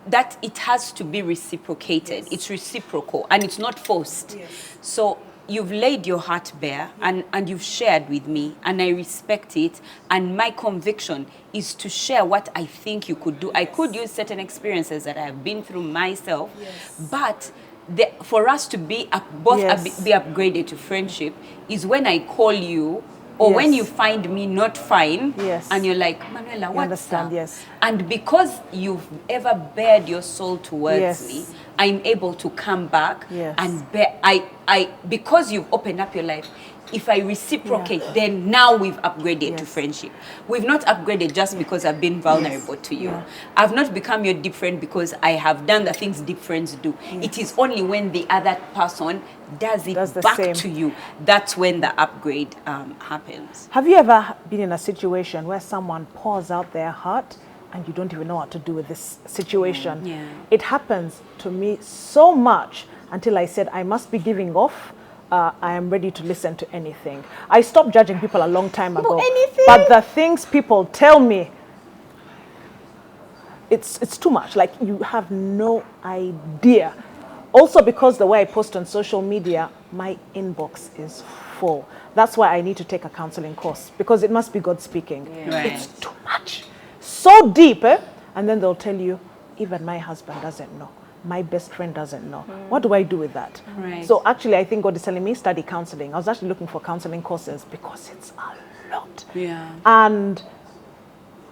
that it has to be reciprocated. It's reciprocal and it's not forced. So you've laid your heart bare and you've shared with me, and I respect it, and my conviction is to share what I think you could do. I could use certain experiences that I have been through myself, but for us to be be upgraded to friendship is when I call you, or when you find me not fine, and you're like, Manuela, what's up? And because you've ever bared your soul towards me, I'm able to come back and because you've opened up your life. If I reciprocate, then now we've upgraded to friendship. We've not upgraded just because I've been vulnerable to you. I've not become your deep friend because I have done the things deep friends do. It is only when the other person does it back to you, that's when the upgrade happens. Have you ever been in a situation where someone pours out their heart and you don't even know what to do with this situation? It happens to me so much until I said, I must be giving off. I am ready to listen to anything. I stopped judging people a long time ago. But the things people tell me, it's too much. Like, you have no idea. Also, because the way I post on social media, my inbox is full. That's why I need to take a counseling course, because it must be God speaking. It's too much. So deep, and then they'll tell you, even my husband doesn't know. My best friend doesn't know. What do I do with that? So actually, I think God is telling me, study counseling. I was actually looking for counseling courses because it's a lot. And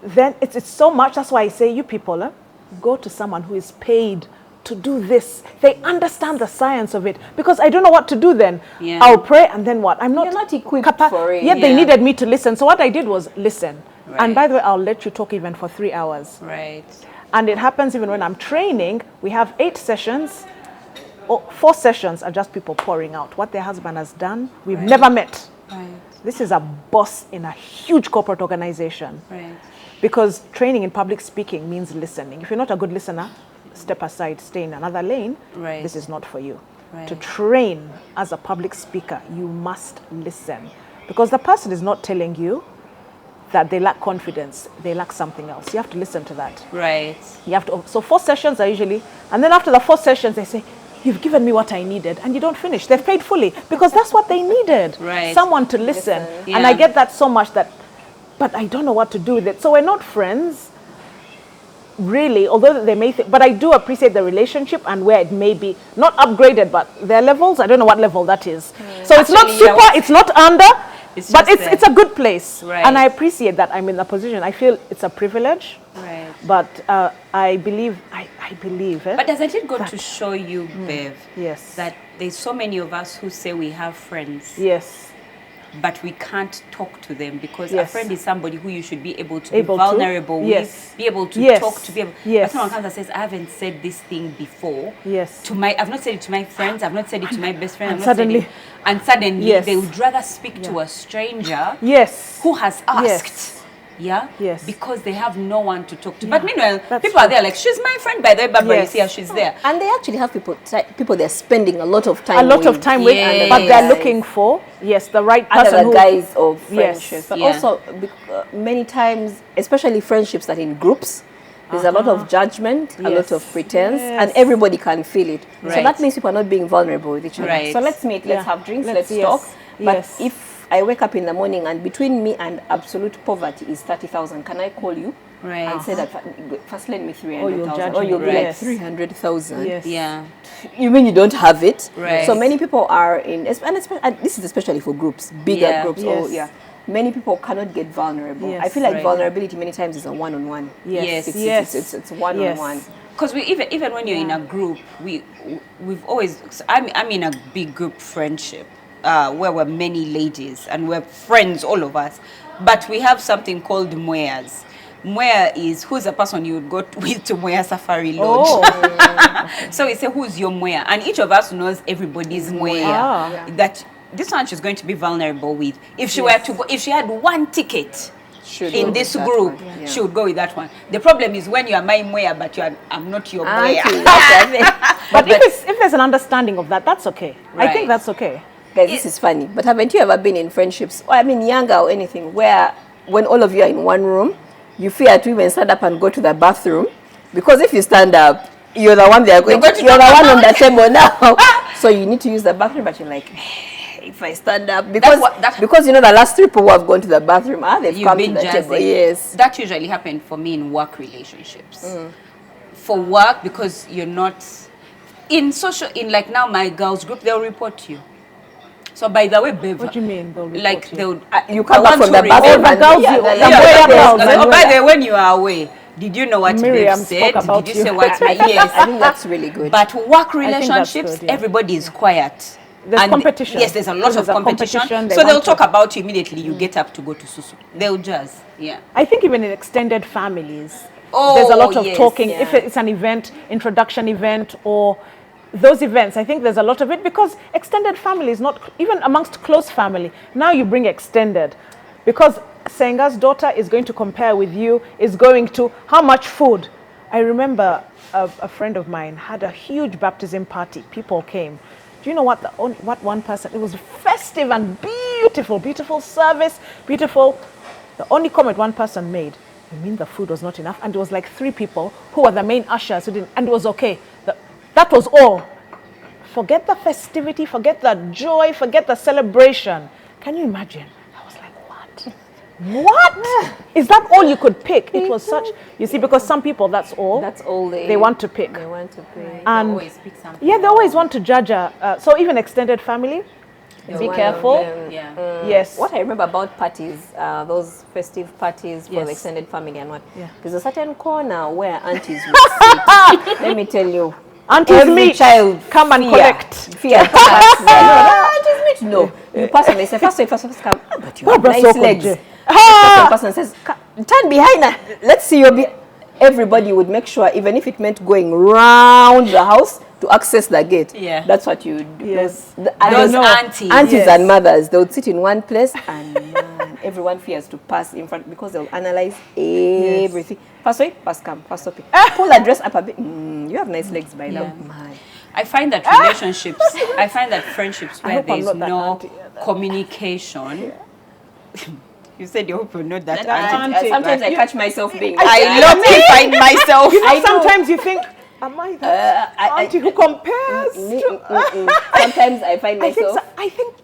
then it's so much. That's why I say, you people, go to someone who is paid to do this. They understand the science of it, because I don't know what to do then. I'll pray, and then what? You're not equipped for it. They needed me to listen. So what I did was listen. And by the way, I'll let you talk even for 3 hours. And it happens even when I'm training. We have 8 sessions, or 4 sessions are just people pouring out what their husband has done. We've never met. This is a boss in a huge corporate organization. Because training in public speaking means listening. If you're not a good listener, step aside, stay in another lane. This is not for you. To train as a public speaker, you must listen. Because the person is not telling you that they lack confidence, they lack something else. You have to listen to that. You have to. So 4 sessions are usually, and then after the 4 sessions, they say, you've given me what I needed, and you don't finish. They've paid fully, because that's what they needed. Someone to listen. And I get that so much that, but I don't know what to do with it. So we're not friends, really, although they may but I do appreciate the relationship and where it may be not upgraded, but their levels, I don't know what level that is. So it's not super, it's not under, but it's a good place. And I appreciate that I'm in that position. I feel it's a privilege. But I believe, But doesn't it go to show you, Bev, that there's so many of us who say we have friends. But we can't talk to them, because a friend is somebody who you should be able to be vulnerable with, be able to talk to, be able. But someone comes and says, I haven't said this thing before. I've not said it to my friends, I've not said it to my best friend, and suddenly they would rather speak to a stranger who has asked. Because they have no one to talk to. But meanwhile, people are there like, she's my friend, by the way, Barbara, you see her, she's there. And they actually have people they're spending a lot of time with. But they're looking for, the right person. Under the guise of friendships. But also, many times, especially friendships that in groups, there's a lot of judgment, a lot of pretense, and everybody can feel it. So that means people are not being vulnerable with each other. So let's meet, let's have drinks, let's talk. But if I wake up in the morning and between me and absolute poverty is 30,000, can I call you and say that first lend me 300,000, or you'll be like 300,000? You mean you don't have it? So many people are in, and this is especially for groups, bigger groups. Many people cannot get vulnerable. I feel like vulnerability many times is a one-on-one. It's one-on-one. Because even when you're in a group, we've always. I'm in a big group friendship. Where we're many ladies and we're friends, all of us, but we have something called Mweyas. Mweya is who's the person you would go with to Mweya Safari Lodge. So we say, who's your Mweya? And each of us knows everybody's Mweya. That this one she's going to be vulnerable with. If she were to go, if she had one ticket in this group, she would go with that one. The problem is when you are my moya, but I'm not your moya. But if there's an understanding of that, that's okay. I think that's okay. Guys, this is funny. But haven't you ever been in friendships, or I mean younger or anything, where when all of you are in one room, you fear to even stand up and go to the bathroom? Because if you stand up, you're the one they are going to, you're the one on the table now. So you need to use the bathroom, but you're like, if I stand up, because you know the last 3 people who have gone to the bathroom, they've come to the table. Yes. That usually happened for me in work relationships. For work, because you're not in social, in like now my girls group, they'll report to you. So by the way, Bev, what do you mean? Like they would, you come back from the bathroom. By the way, when you are away, did you know what Bev said? Did you say what? Yes, I think that's really good. But work relationships, everybody is quiet. There's competition. Yes, there's a lot of competition. So they'll talk about you immediately. You get up to go to Susu. They'll just, I think even in extended families, there's a lot of talking. If it's an event, introduction event, or those events, I think there's a lot of it, because extended family is not, even amongst close family, now you bring extended, because Senga's daughter is going to compare with you, is going to, how much food? I remember a friend of mine had a huge baptism party. People came. Do you know what one person, it was festive and beautiful, beautiful service, beautiful. The only comment one person made, you mean the food was not enough? And it was like 3 people who were the main ushers who didn't, and it was okay. That was all. Forget the festivity, forget the joy, forget the celebration. Can you imagine? I was like, what? What? Is that all you could pick? It was such, you see, because some people, that's all. That's all they want to pick. They want to pick. And they always pick something. Yeah, they always want to judge. So even extended family, be careful. Yes. What I remember about parties, those festive parties for the extended family and what, there's a certain corner where aunties would sit. Let me tell you. Aunties meet, child come and collect. Fear. Aunties meet, no. You pass and they say, first come. But you have nice legs. The person says, turn behind and let's see your everybody would make sure, even if it meant going round the house to access the gate. Yeah. That's what you do. Yes. Those aunties and mothers, they would sit in one place and man, everyone fears to pass in front because they'll analyze everything. First way, first come, first up. Pull the dress up a bit. You have nice legs by now. Man. I find that relationships, I find that friendships where there's no communication. You said you hope you're not that auntie. Sometimes I catch myself being. I love to find myself. Sometimes you think, am I that auntie who compares to? Sometimes I find myself. I think,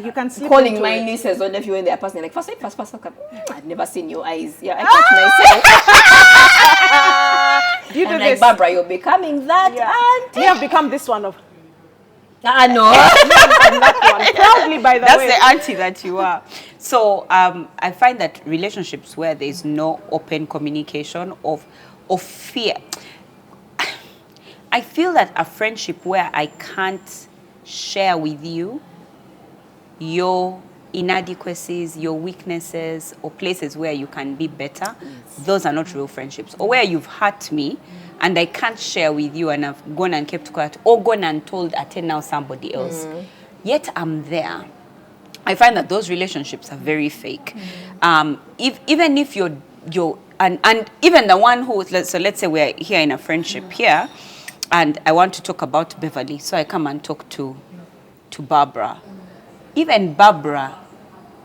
you can slip calling my nieces or nephew when they're passing, like, first, come. I've never seen your eyes. Yeah, I catch myself. Do you do I'm this? Like, Barbara, you're becoming that auntie. You have become this one of. No. That one. Proudly, by the way. That's the auntie that you are. So I find that relationships where there's no open communication of fear. I feel that a friendship where I can't share with you your inadequacies, your weaknesses, or places where you can be better, those are not real friendships. Or where you've hurt me and I can't share with you and I've gone and kept quiet, or gone and told now somebody else. Yet I'm there. I find that those relationships are very fake. Even if you're and even the one who, so let's say we're here in a friendship here, and I want to talk about Beverley, so I come and talk to Barbara. Even Barbara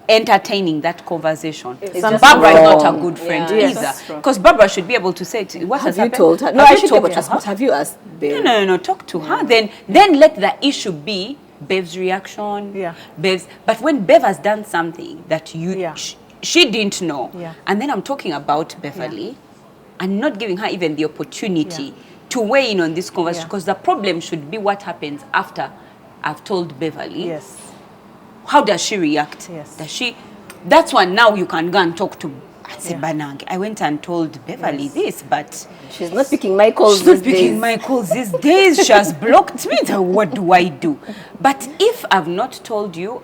entertaining that conversation. Barbara is not a good friend either. Because Barbara should be able to say to what have you told her? No, I should be able to ask, what have you asked Bev? No, talk to her. Then let the issue be Bev's reaction. Bev's, but when Bev has done something that she didn't know, and then I'm talking about Beverly and not giving her even the opportunity to weigh in on this conversation, because the problem should be what happens after I've told Beverly. Yes. How does she react? Yes. Does she? That's when now you can go and talk to. I said, Banang, I went and told Beverly this, but she's not picking my calls. She's not picking my calls these days. She has blocked me. So what do I do? But if I've not told you,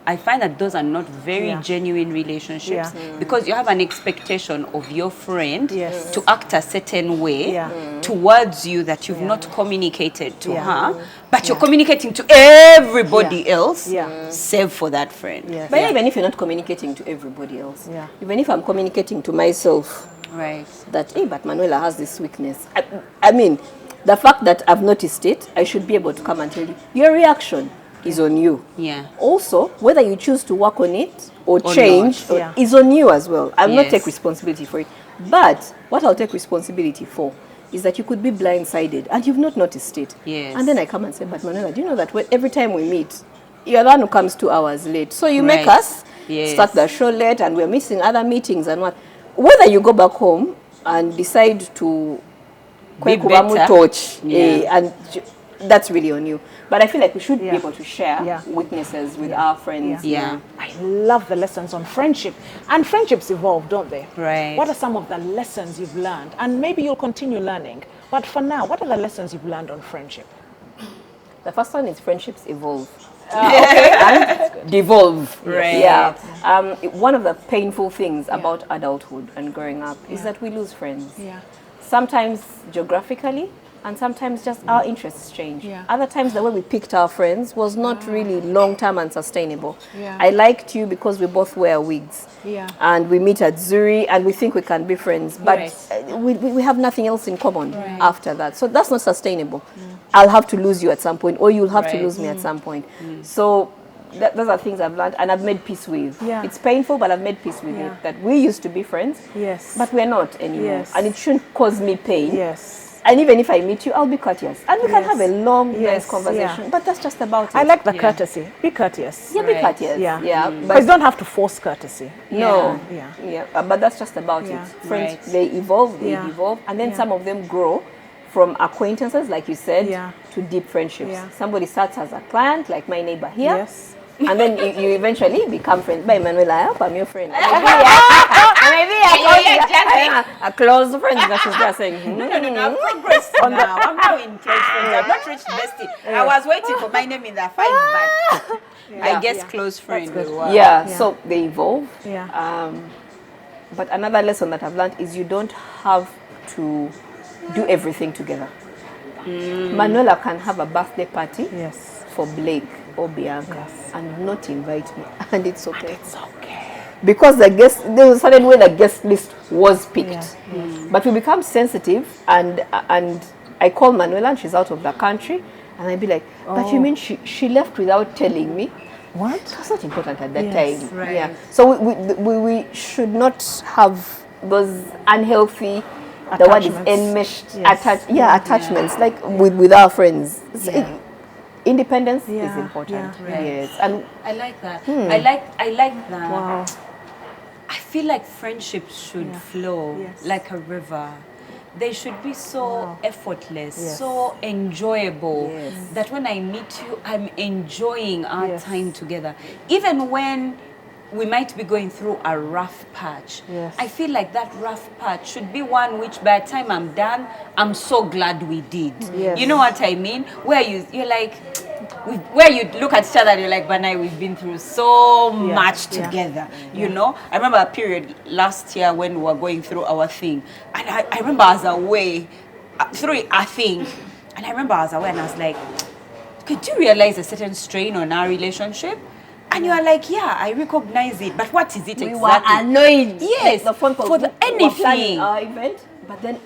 I find that those are not very Yeah. genuine relationships Yeah. because you have an expectation of your friend Yes. to act a certain way Yeah. towards you that you've Yeah. not communicated to Yeah. her, but you're Yeah. communicating to everybody Yeah. else, Yeah. save for that friend. Yes. But even if you're not communicating to everybody else, Yeah. even if I'm communicating to myself Right. that, hey, but Manuela has this weakness. I mean, the fact that I've noticed it, I should be able to come and tell you, your reaction is on you. Yeah. Also, whether you choose to work on it or Or change not. Yeah. is on you as well. I'll not Yes. take responsibility for it. But what I'll take responsibility for is that you could be blindsided and you've not noticed it. Yes. And then I come and say, but Manuela, do you know that every time we meet, you're the one who comes 2 hours late. So you make Right. us Yes. start the show late and we're missing other meetings and what. Whether you go back home and decide to Be Kwekubamu better. torch, Yeah. and that's really on you. But I feel like we should Yeah. be able to share Yeah. weaknesses with our friends. Yeah. I love the lessons on friendship. And friendships evolve, don't they? Right. What are some of the lessons you've learned? And maybe you'll continue learning. But for now, what are the lessons you've learned on friendship? The first one is friendships evolve. And devolve. Right. Yeah. One of the painful things about adulthood and growing up is that we lose friends. Yeah. Sometimes geographically, and sometimes just our interests change. Yeah. Other times the way we picked our friends was not really long-term and sustainable. Yeah. I liked you because we both wear wigs. Yeah. And we meet at Zuri and we think we can be friends. But Right. we have nothing else in common after that. So that's not sustainable. I'll have to lose you at some point or you'll have to Right. lose me at some point. So those are things I've learned and I've made peace with. Yeah. It's painful, but I've made peace with Yeah. it. That we used to be friends, Yes. but we're not anymore. Yes. And it shouldn't cause me pain. Yes. And even if I meet you, I'll be courteous. And we can Yes. have a long, Yes, nice conversation. yeah. But that's just about it. I like the Yeah. courtesy. Be courteous. Yeah, be Right. courteous. Yeah. Yeah. But you don't have to force courtesy. No. Yeah. Yeah. But that's just about Yeah. it. Friends, Right. they evolve, they Yeah. evolve. And then Yeah. some of them grow from acquaintances, like you said, Yeah. to deep friendships. Yeah. Somebody starts as a client, like my neighbor here. Yes. And then you eventually become friends. By Manuela, I hope I'm your friend. Maybe a close friend that she's just saying. No, I've progressed now. I'm now in close friends. I've not reached bestie. I was waiting for my name in the 5, but I guess close friend. good. will work. Yeah, Yeah. so they evolve. Yeah. But another lesson that I've learned is you don't have to do everything together. Manuela can have a birthday party Yes. for Blake or Bianca Yes. and not invite me, and it's okay. It's okay. Because there was a certain way the guest list was picked. Yeah. But we become sensitive, and I call Manuela and she's out of the country, and I'd be like, but you mean she left without telling me? What? That's not important at that Yes, time. right. Yeah. So we should not have those unhealthy, the word is Attachments. enmeshed, Yes. attachments, like with our friends. Yeah. Independence is Yeah, important. yeah, right. Yes. And I like that. I like that. Wow. I feel like friendships should flow Yes. like a river. They should be so effortless, Yes. so enjoyable Yes. that when I meet you, I'm enjoying our Yes. time together. Even when we might be going through a rough patch, Yes. I feel like that rough patch should be one which by the time I'm done, I'm so glad we did. Yes. You know what I mean? Where you're like, where you look at each other and you're like, Banai, we've been through so much yeah. together. You know, I remember a period last year when we were going through our thing, and I remember I was away through a thing, and I remember I was away and I was like, could you realize a certain strain on our relationship? And you are like, yeah, I recognize it, but what is it we exactly? were annoyed. Yes, the phone call for the we were planning anything. our event, but then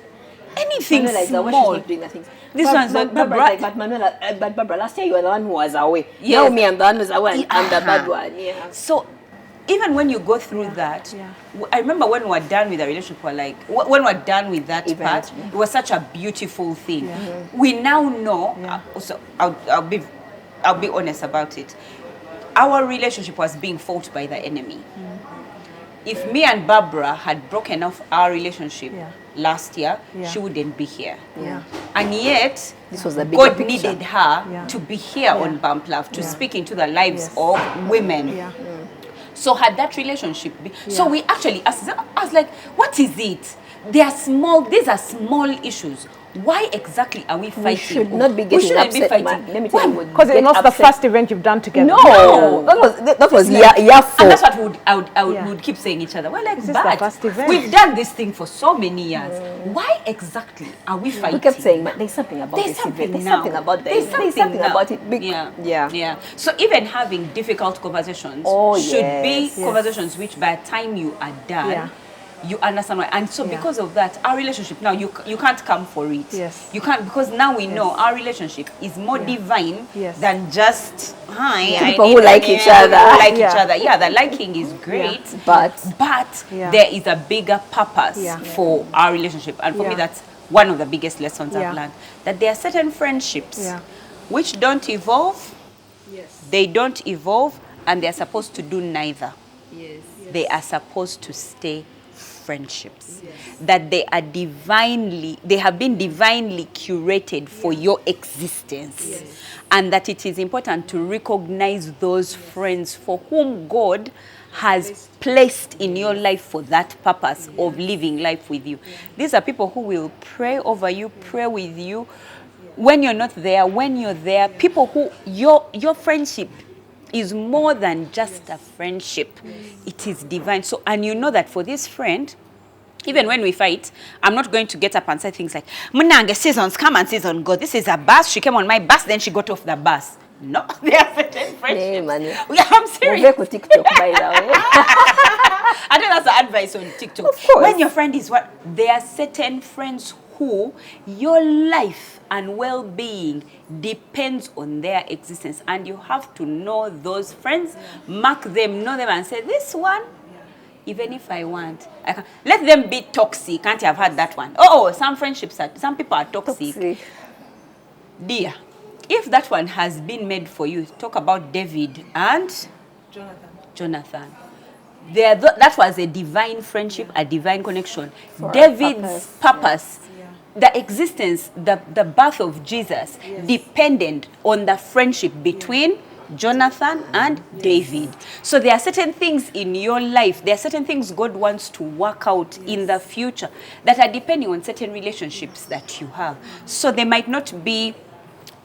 Anything Manuela is the one, she's small. not doing the things. This But- one's but like, Barbara's Barbara- like, but Manuela, but Barbara, last year you were the one who was away. Yes. Now me, I'm the one who's away, and I'm the Uh-huh. bad one. Yeah. So even when you go through that, yeah. I remember when we were done with the relationship, we're like, when we're done with that Event, part, yeah. it was such a beautiful thing. We now know, Yeah. so I'll be honest about it. Our relationship was being fought by the enemy. If me and Barbara had broken off our relationship Yeah. last year, Yeah. she wouldn't be here. Yeah. And yet, This was the bigger God picture. needed her Yeah. to be here Yeah. on Bump Love, to Yeah. speak into the lives Yes. of women. Yeah. So had that relationship be, so Yeah. we actually, I was like, what is it? These are small issues. Why exactly are we fighting? We should not be getting upset, man. Let me tell you what. Because it's not the first event you've done together. No, that was year four. And that's what we would keep saying each other. We're like, This is the first event. we've done this thing for so many years. Why exactly are we fighting? We kept saying, there's something about this event. There's something about this. There's something about it. Yeah. So even having difficult conversations should be conversations which by the time you are done, you understand why. And so because of that, our relationship now, you can't come for it. Yes. You can't, because now we know our relationship is more divine than just, people who like each other. Each other. Yeah, the liking is great. But there is a bigger purpose for our relationship. And for me, that's one of the biggest lessons I've learned. That there are certain friendships which don't evolve. Yes. They don't evolve, and they're supposed to do neither. yes. They are supposed to stay friendships. That they have been divinely curated for your existence. And that it is important to recognize those friends for whom God has placed in your life for that purpose of living life with you. These are people who will pray over you, pray with you when you're not there, when you're there. People who your friendship is more than just a friendship. It is divine. So, and you know that for this friend, even when we fight, I'm not going to get up and say things like, Munange, seasons come and seasons go. This is a bus. She came on my bus, then she got off the bus. No, they are certain friendships. I'm serious. TikTok, by the way. I think that's the advice on TikTok. Of course. When your friend is what? There are certain friends who your life and well-being depends on their existence. And you have to know those friends, mark them, know them, and say, this one, even if I want, I can. Let them be toxic. Can't you have had that one? Some friendships some people are toxic. Dear, if that one has been made for you, talk about David and Jonathan. That was a divine friendship, a divine connection. For David's purpose, the existence, the birth of Jesus depended on the friendship between Jonathan and David. So there are certain things in your life, there are certain things God wants to work out in the future that are depending on certain relationships that you have. So they might not be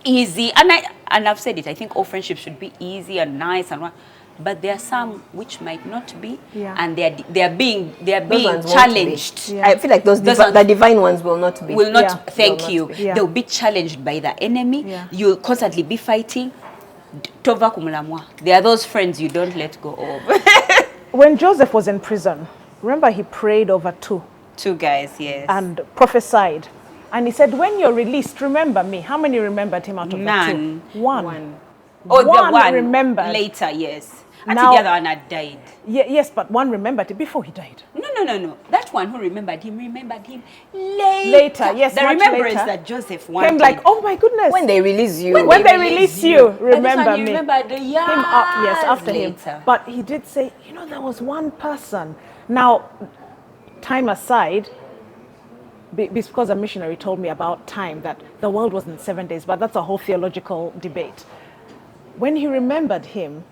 easy, and I've said it, I think all friendships should be easy and nice and but there are some which might not be, and they are being challenged. I feel like the divine ones will not be. Thank you. They'll be challenged by the enemy. You'll constantly be fighting. Tova kumulamwa. There are those friends you don't let go of. When Joseph was in prison, remember he prayed over two guys, yes, and prophesied. And he said, when you're released, remember me. How many remembered him out of the two? One. Oh, the one remembered. Later, yes. And Now, the other one had died. Yes, but one remembered it before he died. No. That one who remembered him later. Yes, the much remembrance later, that Joseph wanted. came like, oh my goodness. When they release you. When they release you, remember me. Remembered Him up, yes, after later. him. But he did say, there was one person. Now, time aside, because a missionary told me about time, that the world was in 7 days, but that's a whole theological debate. When he remembered him,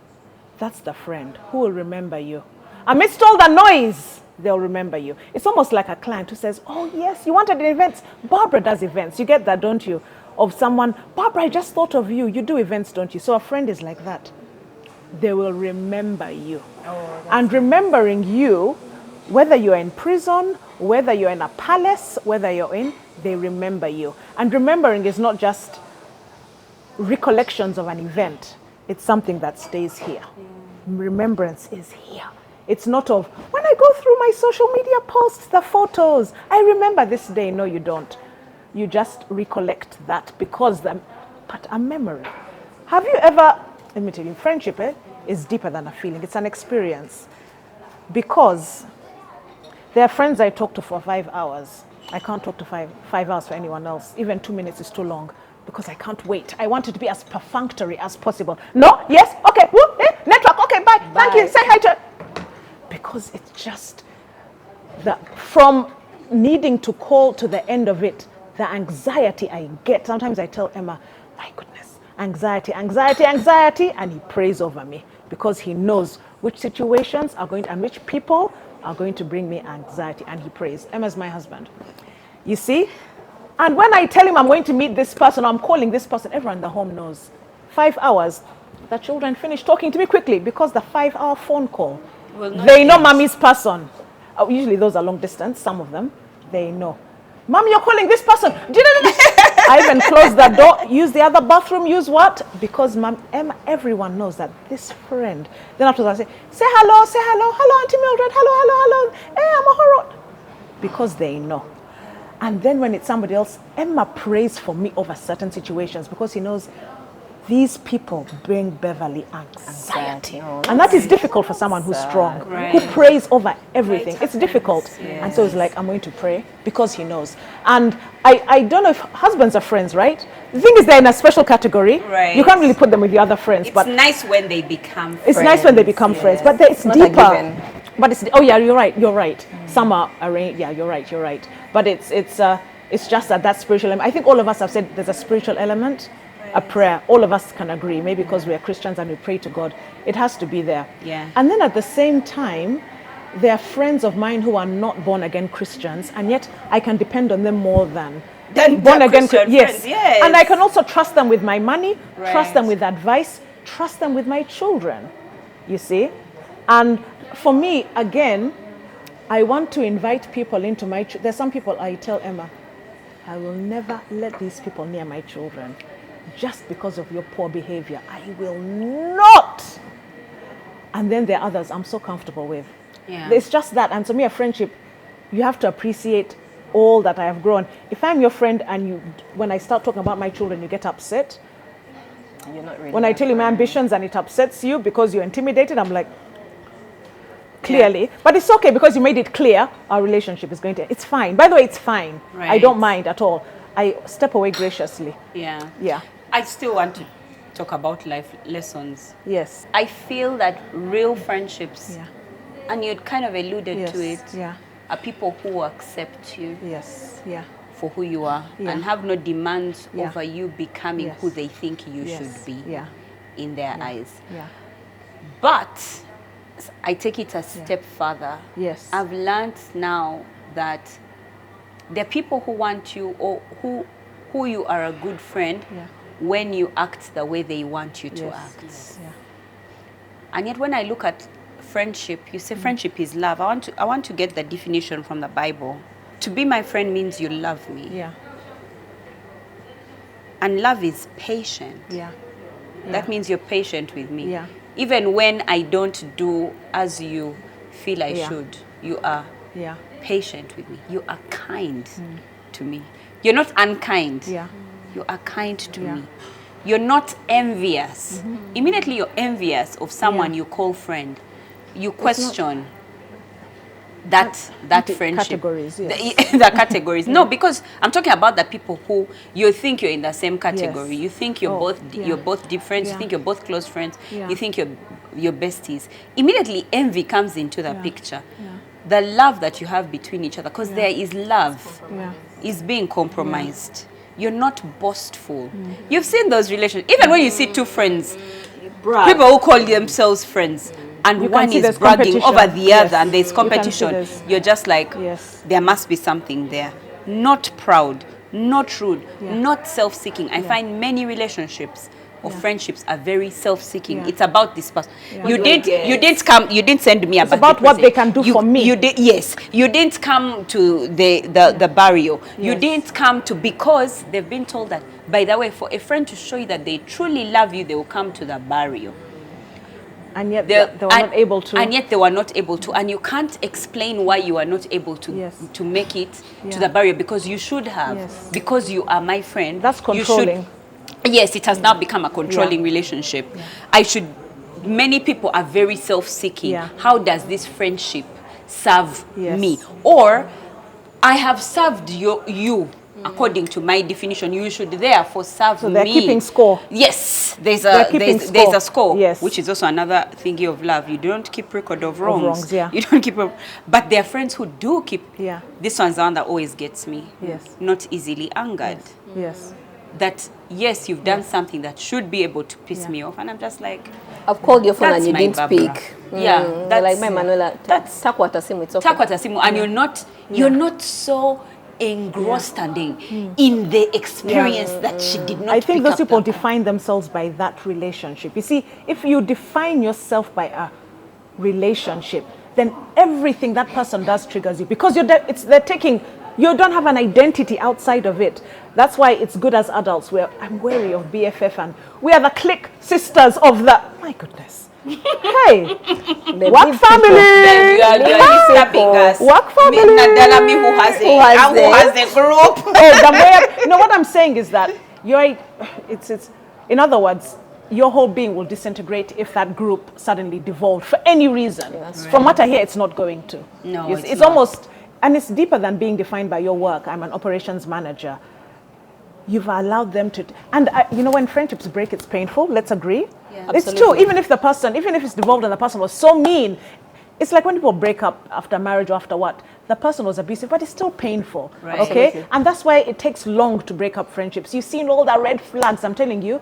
that's the friend who will remember you. Amidst all the noise, they'll remember you. It's almost like a client who says, oh yes, you wanted events. Barbara does events. You get that, don't you? Of someone, Barbara, I just thought of you. You do events, don't you? So a friend is like that. They will remember you. And remembering you, whether you're in prison, whether you're in a palace, they remember you. And remembering is not just recollections of an event. It's something that stays here. Remembrance is here. It's not of, when I go through my social media posts, the photos, I remember this day. No, you don't. You just recollect that but a memory. Have you ever, let me tell you, friendship is deeper than a feeling. It's an experience. Because there are friends I talk to for 5 hours. I can't talk to 5 hours for anyone else. Even 2 minutes is too long. Because I can't wait. I want it to be as perfunctory as possible. No? Yes? Okay. Network. Okay, bye. Thank you. Say hi to... Because it's just... From needing to call to the end of it, the anxiety I get. Sometimes I tell Emma, my goodness, anxiety. And he prays over me. Because he knows which situations are going to... and which people are going to bring me anxiety. And he prays. Emma's my husband. You see? And when I tell him I'm going to meet this person, I'm calling this person, everyone in the home knows. 5 hours, the children finish talking to me quickly because the 5-hour phone call. They know mommy's person. Usually those are long distance, some of them. They know. Mom, you're calling this person. I even close the door, use the other bathroom, use what? Because Emma, everyone knows that this friend. Then afterwards I say hello, hello, Auntie Mildred, hello. Hey, I'm a horror. Because they know. And then when it's somebody else, Emma prays for me over certain situations because he knows these people bring Beverley anxiety. And that is difficult for someone who's strong, who prays over everything. It's difficult. Yes. And so it's like, I'm going to pray because he knows. And I don't know if husbands are friends, right? The thing is, they're in a special category. Right. You can't really put them with the other friends. It's nice when they become friends. It's nice when they become friends, but it's deeper. But it's, oh yeah, you're right. Some are arranged. Yeah, you're right. But it's just that spiritual element. I think all of us have said there's a spiritual element. A prayer, all of us can agree, maybe because we are Christians and we pray to God, it has to be there. Yeah. And then at the same time, there are friends of mine who are not born again Christians, and yet I can depend on them more than born again Christians. Yes. And I can also trust them with my money, trust them with advice, trust them with my children. You see? And for me, again, I want to invite people into my there's some people I tell Emma, I will never let these people near my children. Just because of your poor behavior, I will not. And then there are others I'm so comfortable with. Yeah. It's just that. And to me, a friendship, you have to appreciate all that I have grown. If I'm your friend and when I start talking about my children, you get upset. You're not really when I tell you my ambitions and it upsets you because you're intimidated, I'm like, clearly. Yeah. But it's okay because you made it clear our relationship is going to, it's fine. By the way, it's fine. Right. I don't mind at all. I step away graciously. Yeah. I still want to talk about life lessons. Yes. I feel that real friendships, and you kind of alluded to it, are people who accept you for who you are and have no demands over you becoming who they think you should be in their eyes. Yeah. But I take it a step further. Yes. I've learned now that there are people who want you or who you are a good friend when you act the way they want you to act. Yes. Yeah. And yet when I look at friendship, you say friendship is love. I want to get the definition from the Bible. To be my friend means you love me. Yeah. And love is patient. Yeah. That means you're patient with me. Yeah. Even when I don't do as you feel I should, you are patient with me. You are kind to me. You're not unkind. Yeah. You are kind to me. You're not envious. Immediately you're envious of someone you call friend. You question that friendship. Categories, the categories. No, because I'm talking about the people who you think you're in the same category. You think you're both different. You think you're both close friends. You think you're besties. Immediately envy comes into the picture. The love that you have between each other, because there is love, is being compromised. You're not boastful. You've seen those relations. Even when you see two friends, people who call themselves friends, and one is bragging over the other, and there's competition, you're just like, there must be something there. Not proud, not rude, not self-seeking. I find many relationships or friendships are very self-seeking. It's about this person. You didn't send me it's about what they can do for me. You didn't come to the barrio. You didn't come to, because they've been told that, by the way, for a friend to show you that they truly love you, they will come to the barrio. And yet they were not able to. And yet they were not able to. And you can't explain why you are not able to to make it to the barrio, because you should have. Because you are my friend. That's controlling. Yes, it has now become a controlling relationship. Many people are very self-seeking. How does this friendship serve me? Or I have served you according to my definition. You should therefore serve me. So they're keeping score. Yes, there's a score, which is also another thingy of love. You don't keep record of wrongs. You don't keep, but there are friends who do keep. This one's the one that always gets me. Not easily angered. That yes, you've done something that should be able to piss me off, and I'm just like, I've called your phone and you didn't speak. That's like my Manuela. That's takwata simu. It's okay. Takwata simu, and you're not so engrossed in the experience that she did not I think pick those up people that- define themselves by that relationship. You see, if you define yourself by a relationship, then everything that person does triggers you because they're taking. You don't have an identity outside of it. That's why it's good as adults. I'm wary of BFF, and we are the clique sisters of the. My goodness. Hey, work family. You are disturbing us. Work family. Nadala, me who has a group. Oh, what I'm saying is that it's in other words, your whole being will disintegrate if that group suddenly devolved for any reason. From what I hear, it's not going to. No, it's almost, and it's deeper than being defined by your work. I'm an operations manager. You've allowed them to, and when friendships break, it's painful. Let's agree. Yeah. It's true. Even if it's devolved and the person was so mean, it's like when people break up after marriage or after what, the person was abusive, but it's still painful. Right. Okay, Absolutely. and that's why it takes long to break up friendships. You've seen all the red flags. I'm telling you,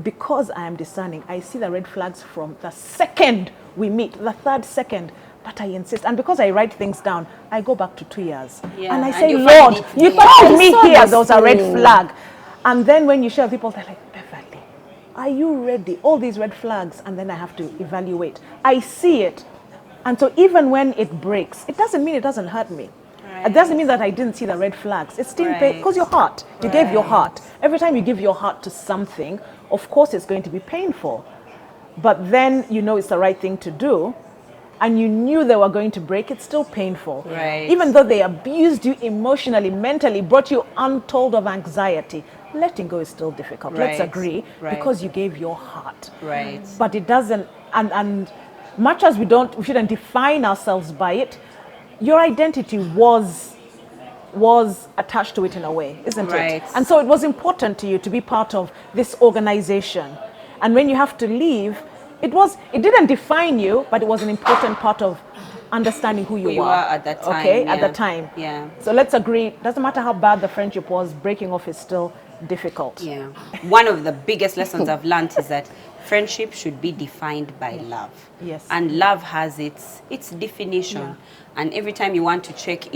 because I am discerning, I see the red flags from the second we meet, the third second. But I insist, and because I write things down, I go back to 2 years, Yeah, and I and say, you find Lord, it you there. told me I saw here this there was a red thing. flag, and then when you share with people, they're like, Beverley, are you ready? All these red flags, and then I have to evaluate. I see it, and so even when it breaks, it doesn't mean it doesn't hurt me. It doesn't mean that I didn't see the red flags. It's still pain because your heart. You gave your heart. Every time you give your heart to something, of course it's going to be painful. But then you know it's the right thing to do, and you knew they were going to break, it's still painful. Right. Even though they abused you emotionally, mentally, brought you untold of anxiety, letting go is still difficult. Let's Right. agree, Right. because you gave your heart. Right. But it doesn't, and much as we shouldn't define ourselves by it, your identity was attached to it in a way, isn't Right. it? And so it was important to you to be part of this organization. And when you have to leave, it didn't define you, but it was an important part of understanding who you are at that time. Okay, at yeah. the time. Yeah. So let's agree, doesn't matter how bad the friendship was, breaking off is still difficult. Yeah. One of the biggest lessons I've learned is that friendship should be defined by love. Yes. And love has its definition. Yeah. And every time you want to check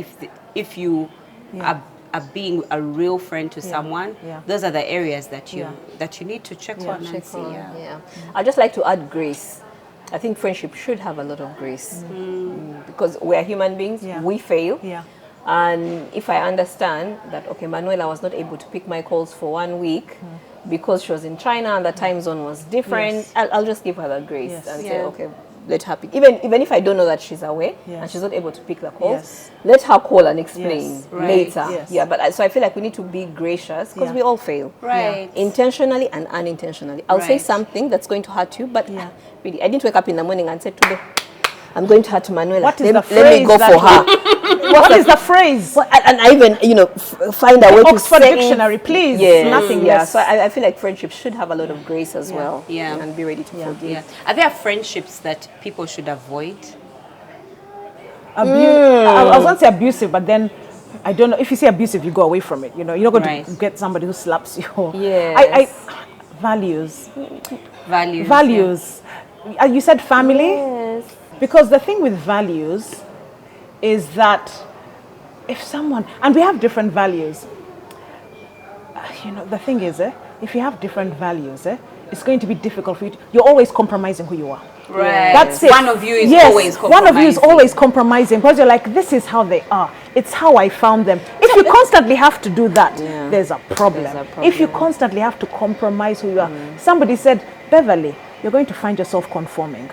if you are being a real friend to someone, Yeah. those are the areas that you Yeah. need to check on and see. Yeah. I'd just like to add grace. I think friendship should have a lot of grace because we're human beings. Yeah. We fail. Yeah. And if I understand that, okay, Manuela was not able to pick my calls for 1 week because she was in China and the time zone was different, Yes. I'll just give her the grace Yes. and say, Yeah. okay, let her pick. Even if I don't know that she's away Yes. and she's not able to pick the calls, Yes. let her call and explain Yes. Right. later. Yes. Yeah, but so I feel like we need to be gracious because Yeah. we all fail. Right. Intentionally and unintentionally. I'll say Right. something that's going to hurt you, but Yeah. really, I didn't wake up in the morning and say, today, I'm going to hurt Manuela. What is let, the let me phrase go that for you- her. What is the phrase? Well, and I even, find a way to Oxford say it. Dictionary, please. Yes, Nothing yeah. less. So I feel like friendship should have a lot of grace as well. Yeah. And be ready to forgive. Yeah. Are there friendships that people should avoid? I was going to say abusive, but then I don't know. If you say abusive, you go away from it. You're not going Right. to get somebody who slaps you. Yes. Values. Values. Values. You said family? Yes. Because the thing with values is that if someone, and we have different values, the thing is, if you have different values, it's going to be difficult for you. You're always compromising who you are. Right. That's it. One of you is Yes, always one of you is compromising. always compromising because you're like, this is how they are. It's how I found them. If you constantly have to do that, Yeah. there's a problem. There's a If you problem. constantly have to compromise who you are. Somebody said, Beverley, you're going to find yourself conforming.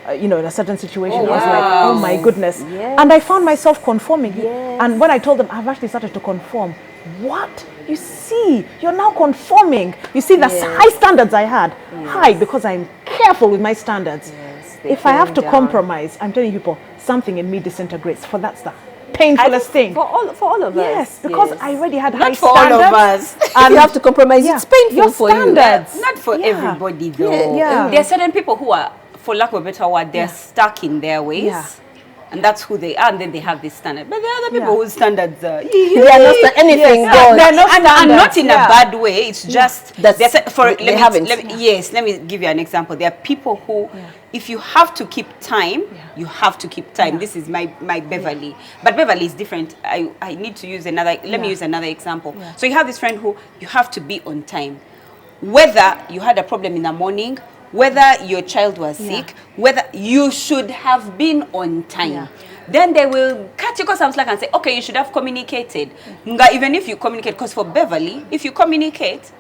In a certain situation. I was like, oh my goodness. Yes. And I found myself conforming. Yes. And when I told them, I've actually started to conform. What? You see, you're now conforming. You see the high standards I had. High because I'm careful with my standards. Yes, they If I have came to down. compromise, I'm telling people, something in me disintegrates. For that's the I painfulest think thing. for all of us. Yes, because I already had high Not for all standards. of us. If you have to compromise, Yeah, it's painful your for standards. Not for Yeah. everybody though. Yeah. There are certain people who are, for lack of a better word, they're stuck in their ways. Yeah. And that's who they are, and then they have this standard. But there are other people whose standards are... They are not anything goes. They're not and not in a bad way. It's just let me give you an example. There are people who, if you have to keep time, you have to keep time. This is my Beverly, but Beverly is different. I need to use another. Let me use another example. So you have this friend who you have to be on time, whether you had a problem in the morning, whether your child was sick, whether you should have been on time. Then they will cut you some slack and say, okay, you should have communicated. Even if you communicate, because for Beverly, if you communicate,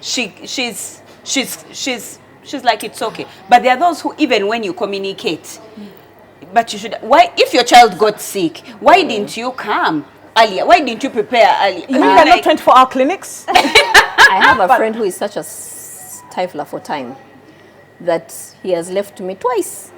she's like, it's okay. But there are those who, even when you communicate, but you should, why, if your child got sick, why didn't you come earlier? Why didn't you prepare earlier? You mean they're not 24-hour clinics? I have a friend who is such a stifler for time that he has left me twice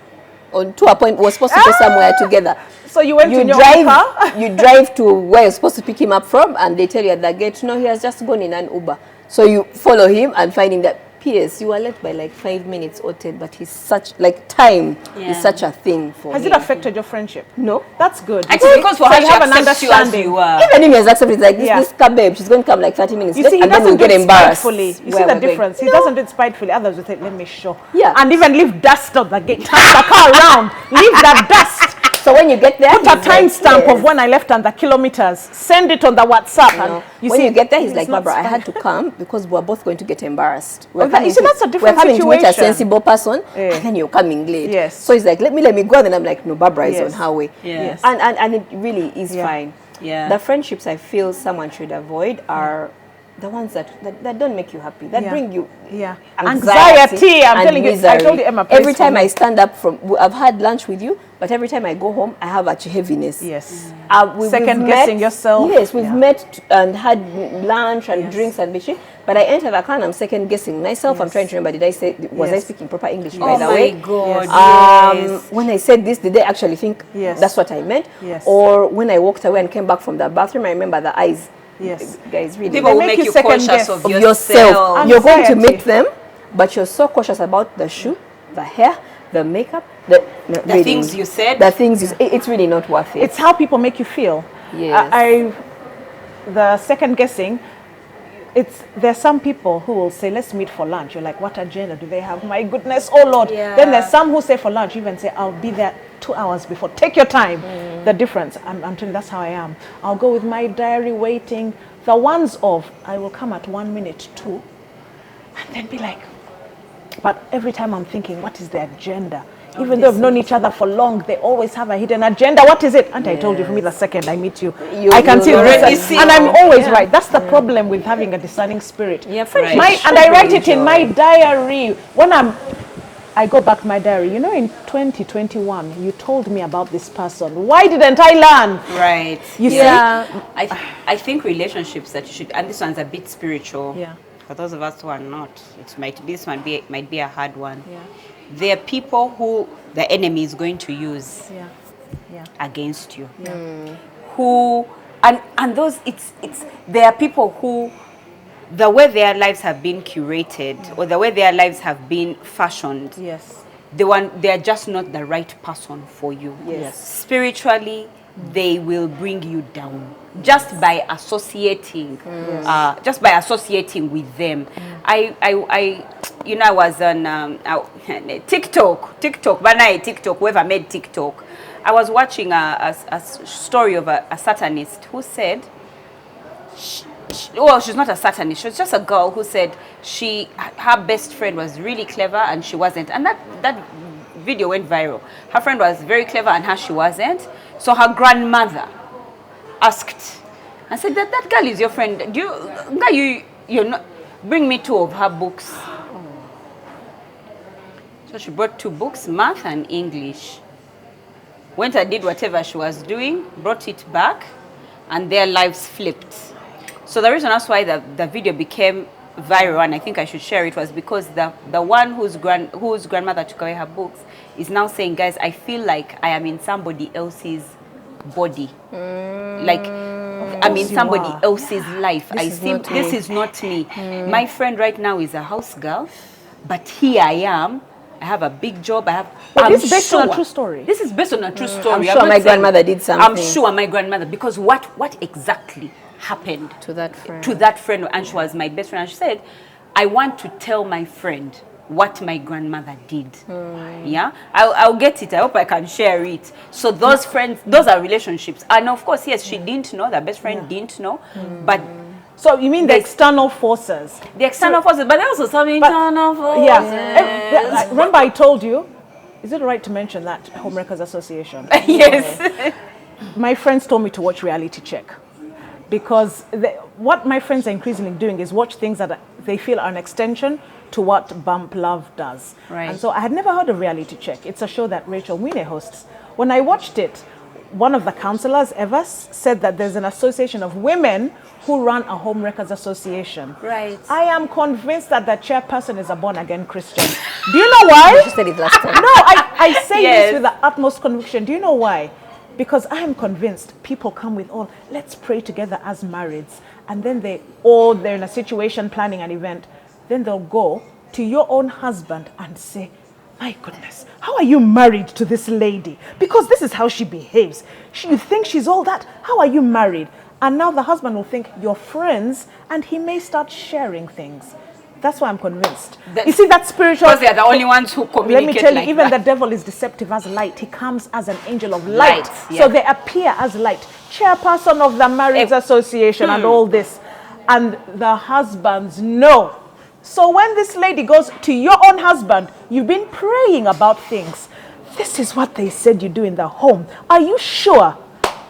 on to a point we were supposed to go somewhere together. So you went in your car? You drive to where you're supposed to pick him up from, and they tell you at the gate, no, he has just gone in an Uber. So you follow him and finding that, P.S., you are late by like 5 minutes or 10, but he's such, like, time is such a thing for Has him. it affected your friendship? No. That's good. Actually, because for her, you she have an accepts you as understanding. you are. Even if he has accepted, like, this babe, she's going to come like 30 minutes You late, see, he and then we'll doesn't do get it embarrassed. spitefully. You see where the we're going. difference? He doesn't do it spitefully. Others will say, let me show. Yeah. And even leave dust on the gate. Turn the car around. Leave that dust. So when you get there, Put a timestamp of when I left and the kilometers. Send it on the WhatsApp. And when you get there, he's like, not Barbara, I had to come because we're both going to get embarrassed. We're you see, that's a different We're coming to meet a situation. sensible person, and then you're coming late. Yes. So he's like, let me go. And then I'm like, no, Barbara is on her way. Yes. And it really is fine. Yeah. The friendships I feel someone should avoid are the ones that don't make you happy, that bring you anxiety. I'm and telling you, I misery. told you, Emma, every time I stand up I've had lunch with you, but every time I go home, I have a heaviness. Yes. We've guessing yourself. Yes, we've met and had lunch and drinks and bitching, but I enter the car and I'm second guessing myself. I'm trying to remember, was I speaking proper English by the way? Oh my God, When I said this, did they actually think that's what I meant? Yes. Or when I walked away and came back from the bathroom, I remember the eyes. Yes. Guys, really. People will make make you you second conscious guess of Of yourself. You're going to Anxiety. meet them, but you're so cautious about the shoe, the hair, the makeup, the things you said. The things it's really not worth it. It's how people make you feel. Yes. The second guessing, there's some people who will say, let's meet for lunch. You're like, what agenda do they have? My goodness, oh Lord. Then there's some who say for lunch, even say, I'll be there 2 hours before. Take your time. The difference, I'm telling you, that's how I am. I'll go with my diary waiting. The ones of, I will come at 1 minute, 2, and then be like, but every time I'm thinking, what is the agenda? Even though we've known each other for long, they always have a hidden agenda. What is it? And I told you, for me, the second I meet you, I can see already this. see. And I'm always right. That's the problem with having a discerning spirit. Yeah, And I write it in my diary. When I go back to my diary, you know, in 2021, you told me about this person. Why didn't I learn? Right. You see? I think relationships that you should, and this one's a bit spiritual. Yeah. For those of us who are not, this might be a hard one. Yeah. There are people who the enemy is going to use against you. Yeah. Who and those there are people who the way their lives have been curated or the way their lives have been fashioned. Yes. They are just not the right person for you. Yes. Spiritually, they will bring you down just by associating, with them. I was on TikTok, whoever made TikTok. I was watching a story of a Satanist who said, she's not a Satanist, she was just a girl who said her best friend was really clever and she wasn't. And that video went viral. Her friend was very clever and she wasn't. So her grandmother asked and said that girl is your friend. You're not, bring me 2 of her books. So she brought 2 books, math and English. Went and did whatever she was doing, brought it back, and their lives flipped. So the reason that's why the video became viral, and I think I should share it, was because the one whose grandmother took away her books is now saying, guys, I feel like I am in somebody else's body. Like I'm in somebody else's life. This is not me. My friend right now is a house girl, but here I am I have a big job. I have. But this is based on a true story. This is based on a true story. I'm sure my grandmother did something. I'm sure my grandmother, because what exactly happened To that friend. to that friend, and she was my best friend. And she said, I want to tell my friend what my grandmother did. Yeah, I'll get it. I hope I can share it. So those friends, those are relationships. And of course, yes, she didn't know, the best friend didn't know, but So you mean the external forces? the external forces, but there also some internal forces. Yeah. Remember I told you, is it right to mention that Homewreckers Association? Yes. My friends told me to watch Reality Check. Because what my friends are increasingly doing is watch things that they feel are an extension to what Bump Love does. Right. And so I had never heard of Reality Check. It's a show that Rachel Wine hosts. When I watched it, one of the counselors, Evers, said that there's an association of women who run a Homewreckers Association. Right. I am convinced that the chairperson is a born-again Christian. Do you know why? She said it last time. No, I say Yes. this with the utmost conviction. Do you know why? Because I am convinced people come with all, let's pray together as marrieds. And then they're in a situation planning an event. Then they'll go to your own husband and say, my goodness, how are you married to this lady? Because this is how she behaves. You think she's all that? How are you married? And now the husband will think you're friends and he may start sharing things. That's why I'm convinced. You see that spiritual... Because they are the only ones who communicate. Let me tell you, like even that. the devil is deceptive as light. He comes as an angel of light. Light, yeah. So they appear as light. Chairperson of the Marriage Association and all this. And the husbands know. So when this lady goes to your own husband, you've been praying about things. This is what they said you do in the home. Are you sure?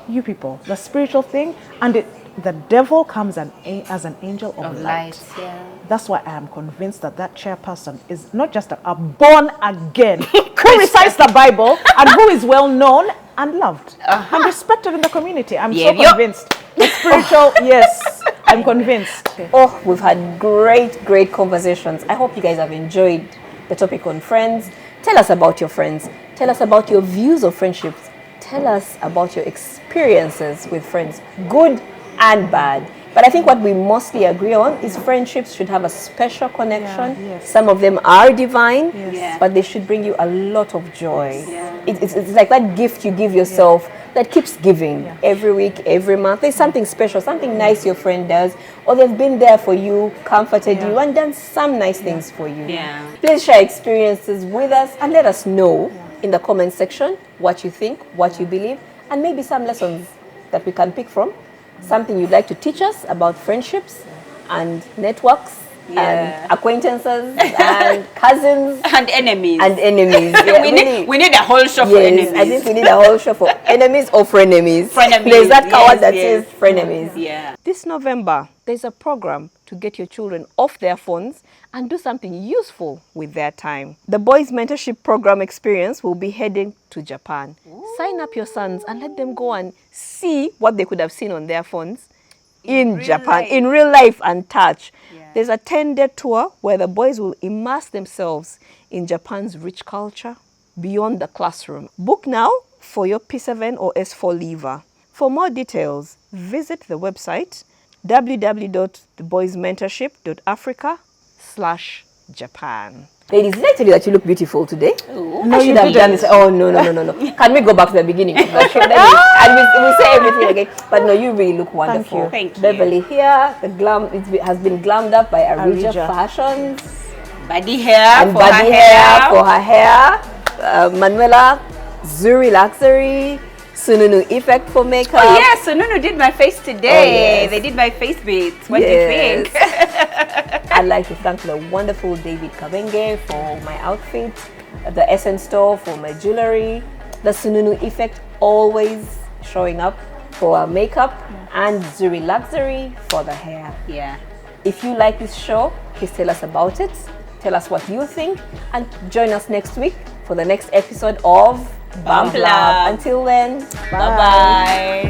You people, the spiritual thing, and the devil comes as an angel of light. Yeah. That's why I am convinced that chairperson is not just a born again who recites the Bible and who is well known and loved and respected in the community. I'm so convinced. The spiritual, yes, I'm convinced. Oh, we've had great conversations. I hope you guys have enjoyed the topic on friends. Tell us about your friends. Tell us about your views of friendships. Tell us about your experiences with friends, good and bad. But I think what we mostly agree on is friendships should have a special connection. Yeah, yes. Some of them are divine, Yes. but they should bring you a lot of joy. Yeah. It's like that gift you give yourself that keeps giving every week, every month. There's something special, something nice your friend does, or they've been there for you, comforted you, and done some nice things for you. Yeah. Please share experiences with us and let us know in the comment section what you think, what you believe, and maybe some lessons that we can pick from. Something you'd like to teach us about friendships and networks and acquaintances and cousins And enemies. and enemies. Yeah, we need a whole show for enemies. I think we need a whole show for enemies or frenemies. Frenemies, There's that coward yes, that yes. says frenemies. Yeah. This November, there's a program to get your children off their phones and do something useful with their time. The Boys Mentorship Programme experience will be heading to Japan. Sign up your sons and let them go and see what they could have seen on their phones in Japan, in real life and touch. Yeah. There's a 10-day tour where the boys will immerse themselves in Japan's rich culture beyond the classroom. Book now for your P7 or S4 leaver. For more details, visit the website www.theboysmentorship.africa/Japan. Ladies, did I tell you that you look beautiful today? No, I should you have didn't. done this. Oh, no. Can we go back to the beginning of the show? And we'll say everything again. But no, you really look wonderful. you. Thank you. Beverley here. The glam has been glammed up by Arija Arija. Fashions. Baddie hair And for Baddie her hair. for her hair. Manuela, Zuri Luxury. Sununu Effect for makeup. Oh yes, Sununu did my face today. Oh, yes. They did my face beats. What do you think? I'd like to thank the wonderful David Kabenge for my outfit, the Essence Store for my jewellery, the Sununu Effect always showing up for our makeup, and Zuri Luxury for the hair. Yeah. If you like this show, please tell us about it. Tell us what you think, and join us next week for the next episode of Bump Love. Until then, Bye bye.